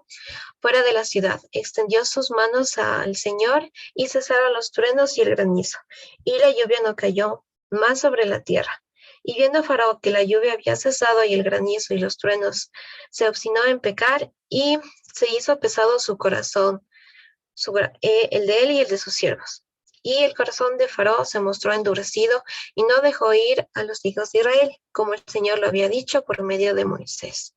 [SPEAKER 6] fuera de la ciudad, extendió sus manos al Señor y cesaron los truenos y el granizo, y la lluvia no cayó más sobre la tierra. Y viendo Faraón que la lluvia había cesado y el granizo y los truenos, se obstinó en pecar y se hizo pesado su corazón, el de él y el de sus siervos. Y el corazón de Faraón se mostró endurecido y no dejó ir a los hijos de Israel, como el Señor lo había dicho por medio de Moisés.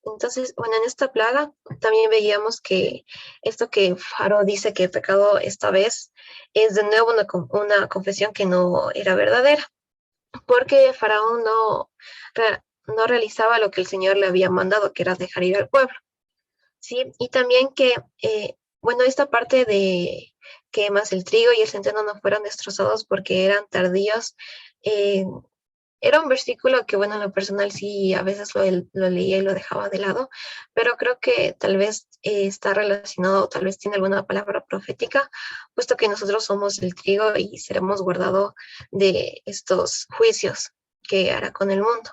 [SPEAKER 6] Entonces, bueno, en esta plaga también veíamos que esto que Faraón dice que pecado esta vez es de nuevo una confesión que no era verdadera, porque Faraón no realizaba lo que el Señor le había mandado, que era dejar ir al pueblo, ¿sí? Y también que, bueno, esta parte de que más el trigo y el centeno no fueron destrozados porque eran tardíos, era un versículo que, bueno, en lo personal sí, a veces lo leía y lo dejaba de lado, pero creo que tal vez está relacionado, tal vez tiene alguna palabra profética, puesto que nosotros somos el trigo y seremos guardados de estos juicios que hará con el mundo.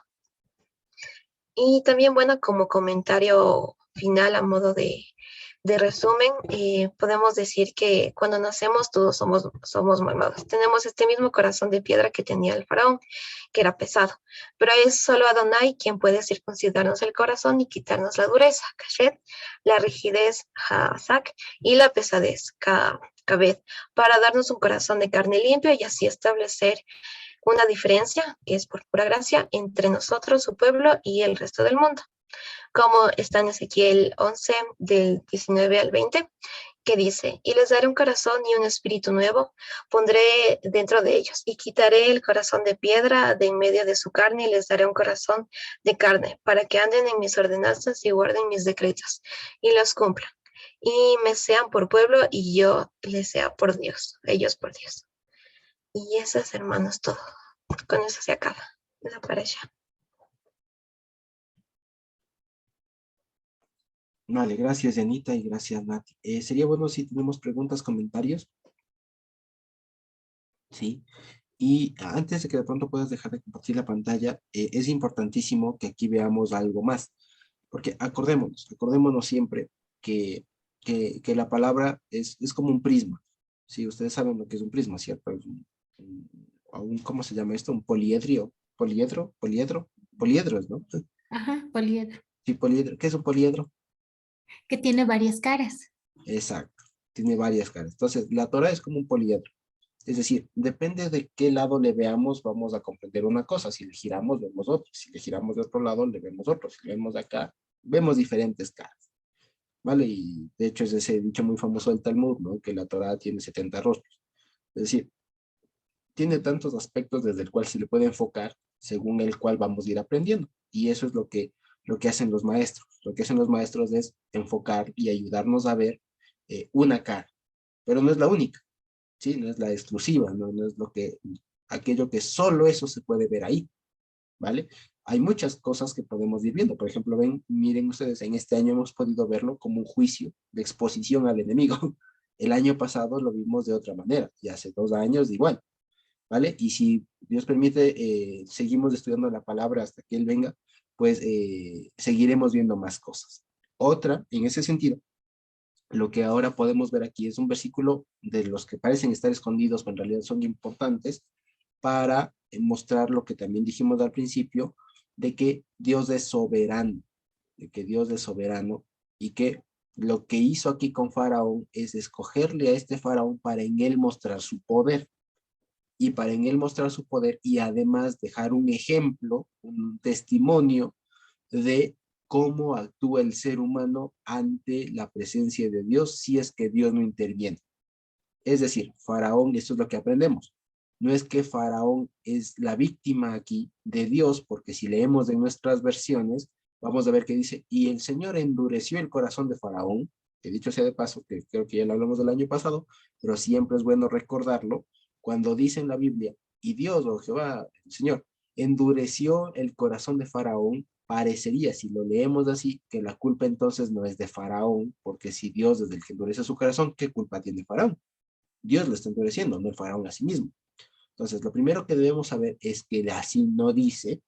[SPEAKER 6] Y también, bueno, como comentario final a modo de resumen, podemos decir que cuando nacemos todos somos malvados. Tenemos este mismo corazón de piedra que tenía el faraón, que era pesado, pero es solo Adonai quien puede circuncidarnos el corazón y quitarnos la dureza, kashet, la rigidez, hazak, y la pesadez, kabed, para darnos un corazón de carne limpia y así establecer una diferencia, que es por pura gracia, entre nosotros, su pueblo y el resto del mundo, como está en Ezequiel 11, del 19 al 20, que dice, y les daré un corazón y un espíritu nuevo, pondré dentro de ellos, y quitaré el corazón de piedra de en medio de su carne, y les daré un corazón de carne, para que anden en mis ordenanzas y guarden mis decretos, y los cumplan, y me sean por pueblo, y yo les sea por Dios, ellos por Dios. Y eso es, hermanos, todo. Con eso se acaba la pareja.
[SPEAKER 1] Vale, gracias, Yanita, y gracias, Nati. Sería bueno si tenemos preguntas, comentarios. Sí. Y antes de que de pronto puedas dejar de compartir la pantalla, es importantísimo que aquí veamos algo más. Porque acordémonos siempre que la palabra es como un prisma. Sí, ustedes saben lo que es un prisma, ¿cierto? Es ¿cómo se llama esto? Un poliedro, poliedros, ¿no?
[SPEAKER 7] Ajá, poliedro,
[SPEAKER 1] Sí, poliedro. ¿Qué es un poliedro?
[SPEAKER 7] que tiene varias caras.
[SPEAKER 1] Exacto, tiene varias caras. Entonces, la Torah es como un poliedro. Es decir, depende de qué lado le veamos, vamos a comprender una cosa. Si le giramos, vemos otro. Si le giramos de otro lado, le vemos otro. Si le vemos de acá, vemos diferentes caras. ¿Vale? Y de hecho es ese dicho muy famoso del Talmud, ¿no? Que la Torah tiene 70 rostros. Es decir, tiene tantos aspectos desde el cual se le puede enfocar, según el cual vamos a ir aprendiendo. Y eso es lo que hacen los maestros. Lo que hacen los maestros es enfocar y ayudarnos a ver una cara. Pero no es la única, ¿sí? No es la exclusiva, no es aquello que solo eso se puede ver ahí, ¿vale? Hay muchas cosas que podemos ir viendo. Por ejemplo, miren ustedes, en este año hemos podido verlo como un juicio de exposición al enemigo. El año pasado lo vimos de otra manera, y hace 2 años igual, ¿vale? Y si Dios permite, seguimos estudiando la palabra hasta que Él venga, pues seguiremos viendo más cosas. Otra, en ese sentido, lo que ahora podemos ver aquí es un versículo de los que parecen estar escondidos, pero en realidad son importantes para mostrar lo que también dijimos al principio, de que Dios es soberano, y que lo que hizo aquí con Faraón es escogerle a este Faraón para en él mostrar su poder, y además dejar un ejemplo, un testimonio de cómo actúa el ser humano ante la presencia de Dios si es que Dios no interviene. Es decir, Faraón, esto es lo que aprendemos, no es que Faraón es la víctima aquí de Dios, porque si leemos en nuestras versiones, vamos a ver que dice, y el Señor endureció el corazón de Faraón, que dicho sea de paso, que creo que ya lo hablamos del año pasado, pero siempre es bueno recordarlo, cuando dice en la Biblia, y Dios o Jehová, el Señor, endureció el corazón de Faraón, parecería, si lo leemos así, que la culpa entonces no es de Faraón, porque si Dios es el que endurece su corazón, ¿qué culpa tiene Faraón? Dios lo está endureciendo, no el Faraón a sí mismo. Entonces, lo primero que debemos saber es que así no dice,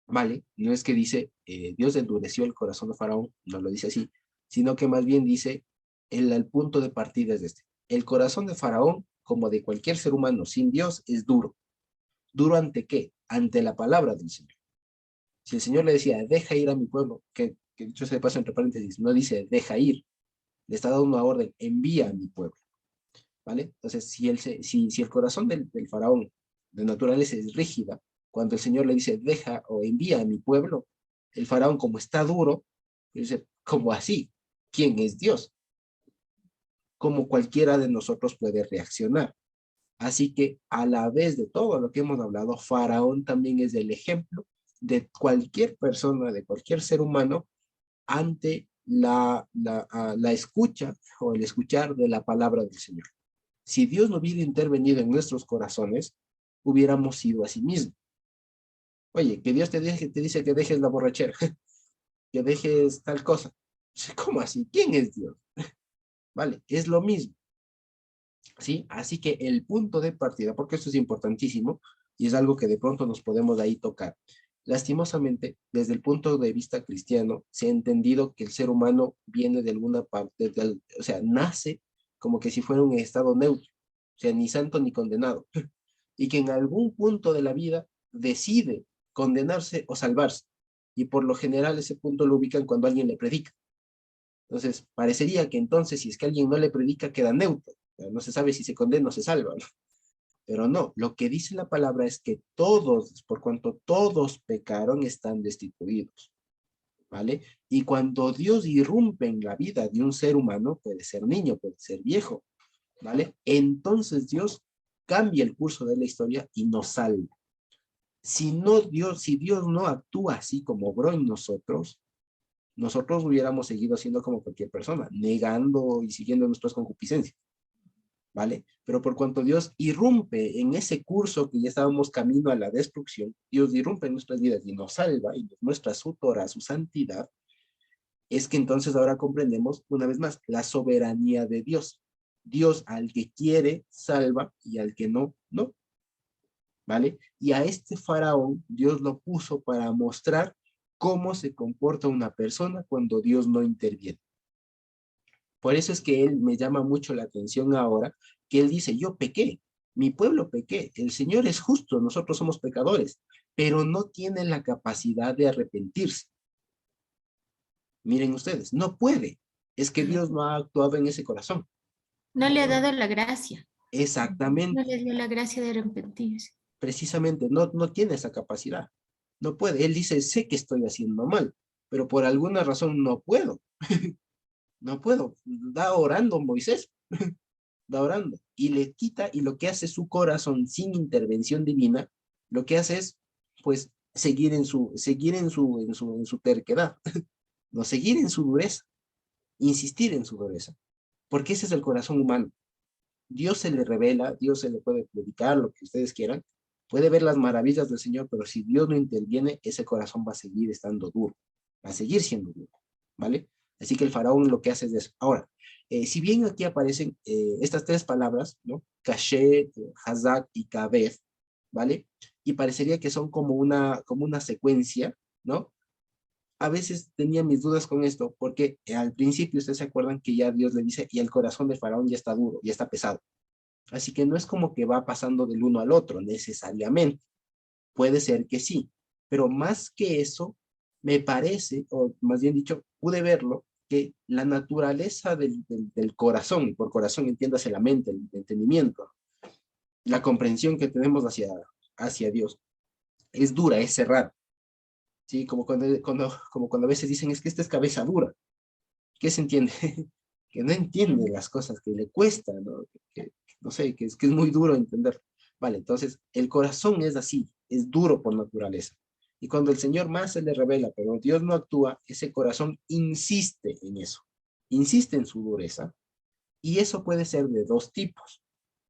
[SPEAKER 1] ¿vale? No es que dice, Dios endureció el corazón de Faraón, no lo dice así, sino que más bien dice, el punto de partida es este. El corazón de Faraón, como de cualquier ser humano sin Dios, es duro. ¿Duro ante qué? Ante la palabra del Señor. Si el Señor le decía, deja ir a mi pueblo, que dicho sea de paso entre paréntesis, no dice, deja ir, le está dando una orden, envía a mi pueblo, ¿vale? Entonces, si el corazón del faraón de naturaleza es rígida, cuando el Señor le dice, deja o envía a mi pueblo, el faraón, como está duro, dice, ¿cómo así? ¿Quién es Dios? Como cualquiera de nosotros puede reaccionar. Así que a la vez de todo lo que hemos hablado, Faraón también es el ejemplo de cualquier persona, de cualquier ser humano, ante la escucha o el escuchar de la palabra del Señor. Si Dios no hubiera intervenido en nuestros corazones, hubiéramos sido a sí mismo. Oye, que Dios te dice que dejes la borrachera, que dejes tal cosa. ¿Cómo así? ¿Quién es Dios? Vale, es lo mismo. ¿Sí? Así que el punto de partida, porque esto es importantísimo y es algo que de pronto nos podemos ahí tocar. Lastimosamente, desde el punto de vista cristiano, se ha entendido que el ser humano viene de alguna parte, o sea, nace como que si fuera un estado neutro, o sea, ni santo ni condenado, y que en algún punto de la vida decide condenarse o salvarse, y por lo general ese punto lo ubican cuando alguien le predica. Entonces, parecería que entonces, si es que alguien no le predica, queda neutro. No se sabe si se condena o se salva, ¿no? Pero no, lo que dice la palabra es que todos, por cuanto todos pecaron, están destituidos, ¿vale? Y cuando Dios irrumpe en la vida de un ser humano, puede ser niño, puede ser viejo, ¿vale? Entonces Dios cambia el curso de la historia y nos salva. Si Dios no actúa así como obró en nosotros hubiéramos seguido siendo como cualquier persona, negando y siguiendo nuestras concupiscencias, ¿vale? Pero por cuanto Dios irrumpe en ese curso que ya estábamos camino a la destrucción, Dios irrumpe en nuestras vidas y nos salva y nos muestra su Torah, su santidad, es que entonces ahora comprendemos una vez más la soberanía de Dios. Dios al que quiere salva y al que no, no, ¿vale? Y a este faraón Dios lo puso para mostrar cómo se comporta una persona cuando Dios no interviene. Por eso es que él me llama mucho la atención ahora, que él dice, yo pequé, mi pueblo pequé, el Señor es justo, nosotros somos pecadores, pero no tiene la capacidad de arrepentirse. Miren ustedes, no puede, es que Dios no ha actuado en ese corazón.
[SPEAKER 7] No le ha dado la gracia.
[SPEAKER 1] Exactamente.
[SPEAKER 7] No le dio la gracia de arrepentirse.
[SPEAKER 1] Precisamente, no tiene esa capacidad. No puede. Él dice, sé que estoy haciendo mal, pero por alguna razón no puedo. No puedo. Da orando Moisés. Da orando. Y le quita, y lo que hace su corazón sin intervención divina, lo que hace es, pues, seguir en su terquedad. No, seguir en su dureza. Insistir en su dureza. Porque ese es el corazón humano. Dios se le revela, Dios se le puede predicar lo que ustedes quieran, puede ver las maravillas del Señor, pero si Dios no interviene, ese corazón va a seguir estando duro, va a seguir siendo duro, ¿vale? Así que el faraón lo que hace es eso. Ahora, si bien aquí aparecen estas tres palabras, ¿no? Caché, Hazak y Kabef, ¿vale? Y parecería que son como una secuencia, ¿no? A veces tenía mis dudas con esto, porque al principio ustedes se acuerdan que ya Dios le dice, y el corazón del faraón ya está duro, ya está pesado. Así que no es como que va pasando del uno al otro necesariamente. Puede ser que sí, pero más que eso, me parece, o más bien dicho, pude verlo, que la naturaleza del corazón, y por corazón entiéndase la mente, el entendimiento, la comprensión que tenemos hacia Dios, es dura, es cerrada. ¿Sí? Como cuando a veces dicen, es que esta es cabeza dura. ¿Qué se entiende? Que no entiende las cosas, que le cuesta, ¿no? No sé, que es muy duro entender. Vale, entonces el corazón es así, es duro por naturaleza. Y cuando el Señor más se le revela, pero Dios no actúa, ese corazón insiste en eso, insiste en su dureza. Y eso puede ser de dos tipos.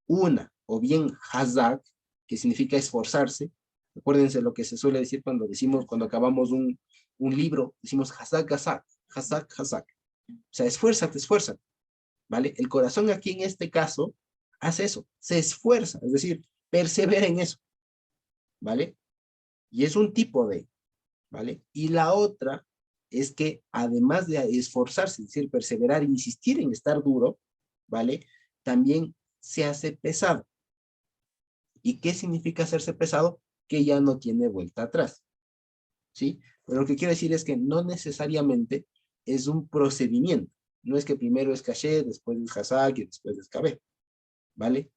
[SPEAKER 1] Una, o bien hazak, que significa esforzarse, Acuérdense lo que se suele decir cuando decimos, cuando acabamos un libro, decimos hazak, hazak, hazak, hazak. O sea, esfuérzate, esfuérzate, ¿vale? El corazón aquí en este caso hace eso, se esfuerza, es decir, persevera en eso, ¿vale? Y es un tipo de, ¿vale? Y la otra es que además de esforzarse, es decir, perseverar e insistir en estar duro, ¿vale? También se hace pesado. ¿Y qué significa hacerse pesado? Que ya no tiene vuelta atrás, ¿sí? Pero lo que quiero decir es que no necesariamente es un procedimiento. No es que primero es caché, después es hazak y después es kabé, ¿vale?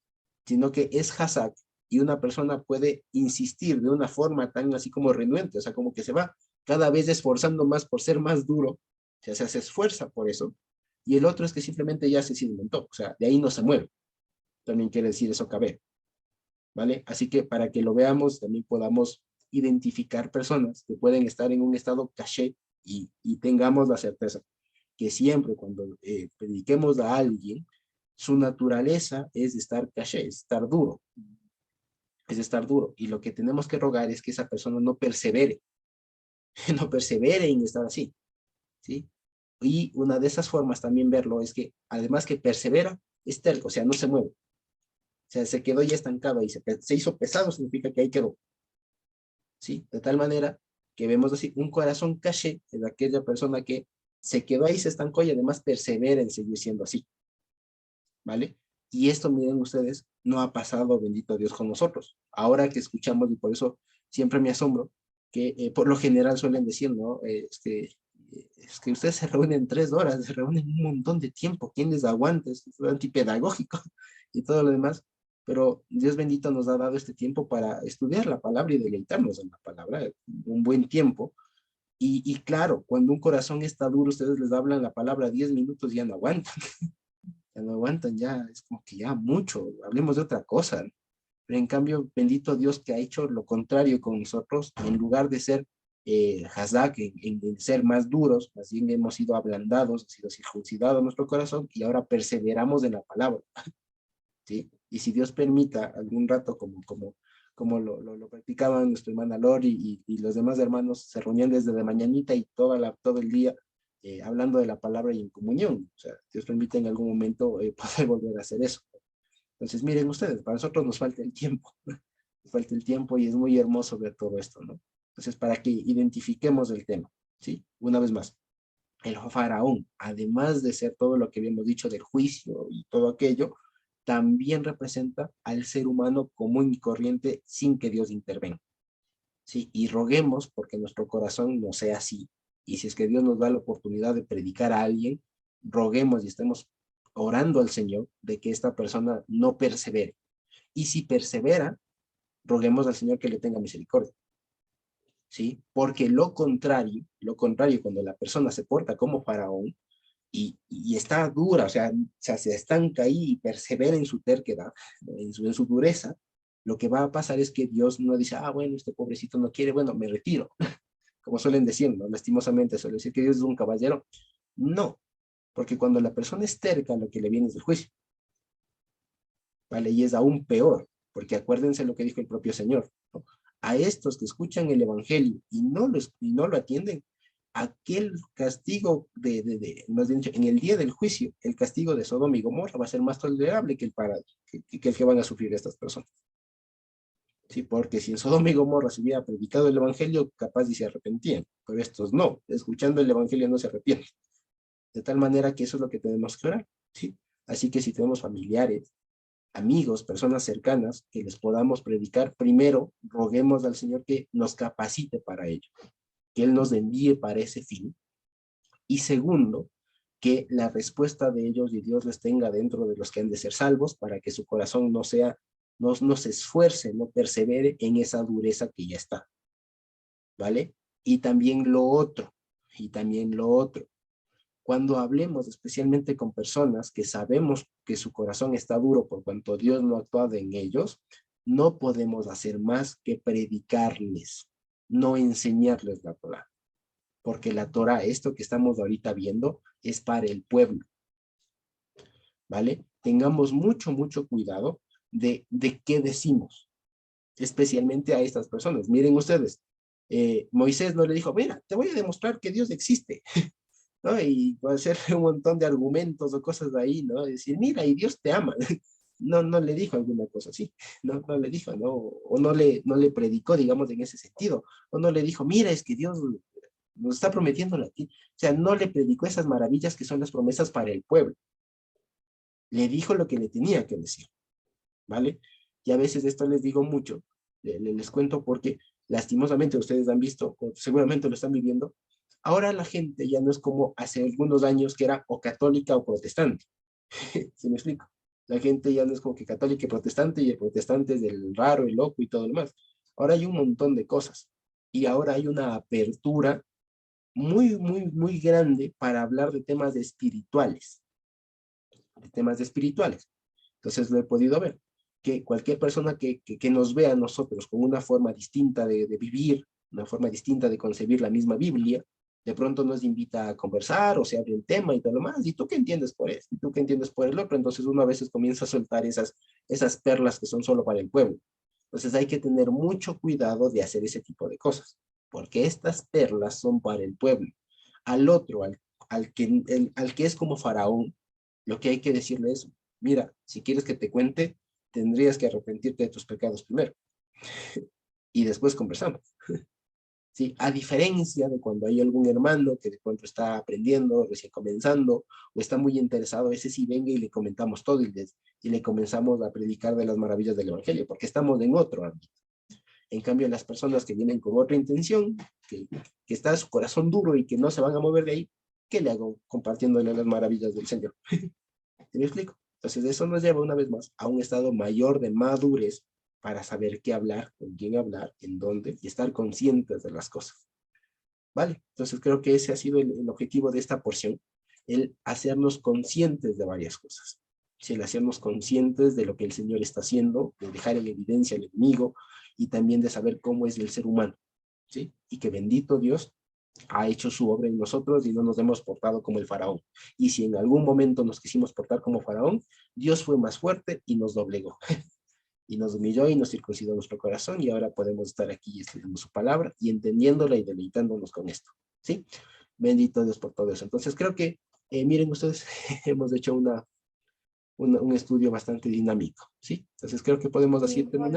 [SPEAKER 1] Sino que es hazak y una persona puede insistir de una forma tan así como renuente, o sea, como que se va cada vez esforzando más por ser más duro, o sea, se esfuerza por eso. Y el otro es que simplemente ya se sedimentó, o sea, de ahí no se mueve. También quiere decir eso kabé, ¿vale? Así que para que lo veamos, también podamos identificar personas que pueden estar en un estado caché y tengamos la certeza que siempre cuando prediquemos a alguien, su naturaleza es estar caché, es estar duro, es estar duro. Y lo que tenemos que rogar es que esa persona no persevere, no persevere en estar así, ¿sí? Y una de esas formas también verlo es que además que persevera, es terco, o sea, no se mueve. O sea, se quedó ya estancado y se hizo pesado, significa que ahí quedó. ¿Sí? De tal manera que vemos así, un corazón caché es aquella persona que se quedó ahí, se estancó y además persevera en seguir siendo así. ¿Vale? Y esto, miren ustedes, no ha pasado, bendito Dios, con nosotros. Ahora que escuchamos, y por eso siempre me asombro, que por lo general suelen decir, ¿no? Es que ustedes se reúnen 3 horas, se reúnen un montón de tiempo, ¿quién les aguanta? Es antipedagógico y todo lo demás. Pero Dios bendito nos ha dado este tiempo para estudiar la palabra y deleitarnos en la palabra, un buen tiempo. Y claro, cuando un corazón está duro, ustedes les hablan la palabra 10 minutos y ya no aguantan. Ya no aguantan, ya es como que ya mucho, hablemos de otra cosa. Pero en cambio, bendito Dios que ha hecho lo contrario con nosotros, en lugar de ser hazak, en ser más duros, más bien hemos sido ablandados, ha sido circuncidado nuestro corazón y ahora perseveramos en la palabra, ¿sí? Y si Dios permita algún rato, como lo practicaban nuestra hermana Lori y los demás hermanos, se reunían desde la mañanita y todo el día hablando de la palabra y en comunión. O sea, Dios permite en algún momento poder volver a hacer eso. Entonces, miren ustedes, para nosotros nos falta el tiempo, nos falta el tiempo y es muy hermoso ver todo esto, ¿no? Entonces, para que identifiquemos el tema, ¿sí? Una vez más, el faraón, además de ser todo lo que habíamos dicho del juicio y todo aquello, también representa al ser humano común y corriente sin que Dios intervenga, ¿sí? Y roguemos porque nuestro corazón no sea así. Y si es que Dios nos da la oportunidad de predicar a alguien, roguemos y estemos orando al Señor de que esta persona no persevere. Y si persevera, roguemos al Señor que le tenga misericordia, ¿sí? Porque lo contrario, cuando la persona se porta como faraón y está dura, o sea, se estanca ahí y persevera en su terquedad, en su dureza, lo que va a pasar es que Dios no dice, ah, bueno, este pobrecito no quiere, bueno, me retiro, como suelen decir, ¿no? Lastimosamente suelen decir que Dios es un caballero. No, porque cuando la persona es terca, lo que le viene es el juicio, ¿vale? Y es aún peor, porque acuérdense lo que dijo el propio Señor, ¿no? A estos que escuchan el evangelio y no lo atienden, aquel castigo más bien dicho, en el día del juicio, el castigo de Sodoma y Gomorra va a ser más tolerable que el que van a sufrir estas personas. Sí, porque si en Sodoma y Gomorra se hubiera predicado el evangelio, capaz y se arrepentían, pero estos no, escuchando el evangelio no se arrepienten. De tal manera que eso es lo que tenemos que orar, ¿sí? Así que si tenemos familiares, amigos, personas cercanas que les podamos predicar, primero roguemos al Señor que nos capacite para ello, que Él nos envíe para ese fin. Y segundo, que la respuesta de ellos y Dios les tenga dentro de los que han de ser salvos para que su corazón no se esfuerce, no persevere en esa dureza que ya está, ¿vale? Y también lo otro, cuando hablemos especialmente con personas que sabemos que su corazón está duro por cuanto Dios no ha actuado en ellos, no podemos hacer más que predicarles, no enseñarles la Torah. Porque la Torah, esto que estamos ahorita viendo, es para el pueblo, ¿vale? Tengamos mucho cuidado de qué decimos, especialmente a estas personas. Miren ustedes, Moisés no le dijo, mira, te voy a demostrar que Dios existe, ¿no? Y va a hacer un montón de argumentos o cosas de ahí, ¿no? Y decir, mira, y Dios te ama. No, no le dijo alguna cosa así, no, no le dijo, ¿no? O no le predicó, digamos, en ese sentido. O no le dijo, mira, es que Dios nos está prometiendo a ti. O sea, no le predicó esas maravillas que son las promesas para el pueblo. Le dijo lo que le tenía que decir, ¿vale? Y a veces esto les digo mucho, les cuento porque lastimosamente ustedes han visto, o seguramente lo están viviendo, ahora la gente ya no es como hace algunos años que era o católica o protestante. ¿Sí me explico? La gente ya no es como que católica y protestante, y el protestante es el raro, el loco y todo lo demás. Ahora hay un montón de cosas. Y ahora hay una apertura muy grande para hablar de temas espirituales. De temas espirituales. Entonces lo he podido ver. Que cualquier persona que nos vea a nosotros con una forma distinta de vivir, una forma distinta de concebir la misma Biblia, de pronto nos invita a conversar o se abre un tema y todo lo más, ¿y tú qué entiendes por esto? ¿Y tú qué entiendes por el otro? Entonces uno a veces comienza a soltar esas perlas que son solo para el pueblo. Entonces hay que tener mucho cuidado de hacer ese tipo de cosas, porque estas perlas son para el pueblo. Al otro, al que es como Faraón, lo que hay que decirle es, mira, si quieres que te cuente, tendrías que arrepentirte de tus pecados primero. Y después conversamos. ¿Sí? A diferencia de cuando hay algún hermano que de pronto está aprendiendo, recién comenzando, o está muy interesado, a veces sí venga y le comentamos todo y le comenzamos a predicar de las maravillas del Evangelio, porque estamos en otro ámbito. En cambio, las personas que vienen con otra intención, que está su corazón duro y que no se van a mover de ahí, ¿qué le hago compartiéndole las maravillas del Señor? ¿Sí me explico? Entonces eso nos lleva una vez más a un estado mayor de madurez para saber qué hablar, con quién hablar, en dónde, y estar conscientes de las cosas. ¿Vale? Entonces creo que ese ha sido el objetivo de esta porción, el hacernos conscientes de varias cosas. ¿Sí? El hacernos conscientes de lo que el Señor está haciendo, de dejar en evidencia al enemigo, y también de saber cómo es el ser humano. ¿Sí? Y que bendito Dios ha hecho su obra en nosotros y no nos hemos portado como el faraón. Y si en algún momento nos quisimos portar como faraón, Dios fue más fuerte y nos doblegó. Y nos humilló y nos circuncidó nuestro corazón, y ahora podemos estar aquí estudiando su palabra y entendiéndola y deleitándonos con esto. ¿Sí? Bendito Dios por todo eso. Entonces creo que, miren ustedes, hemos hecho un estudio bastante dinámico. ¿Sí? Entonces creo que podemos así terminar.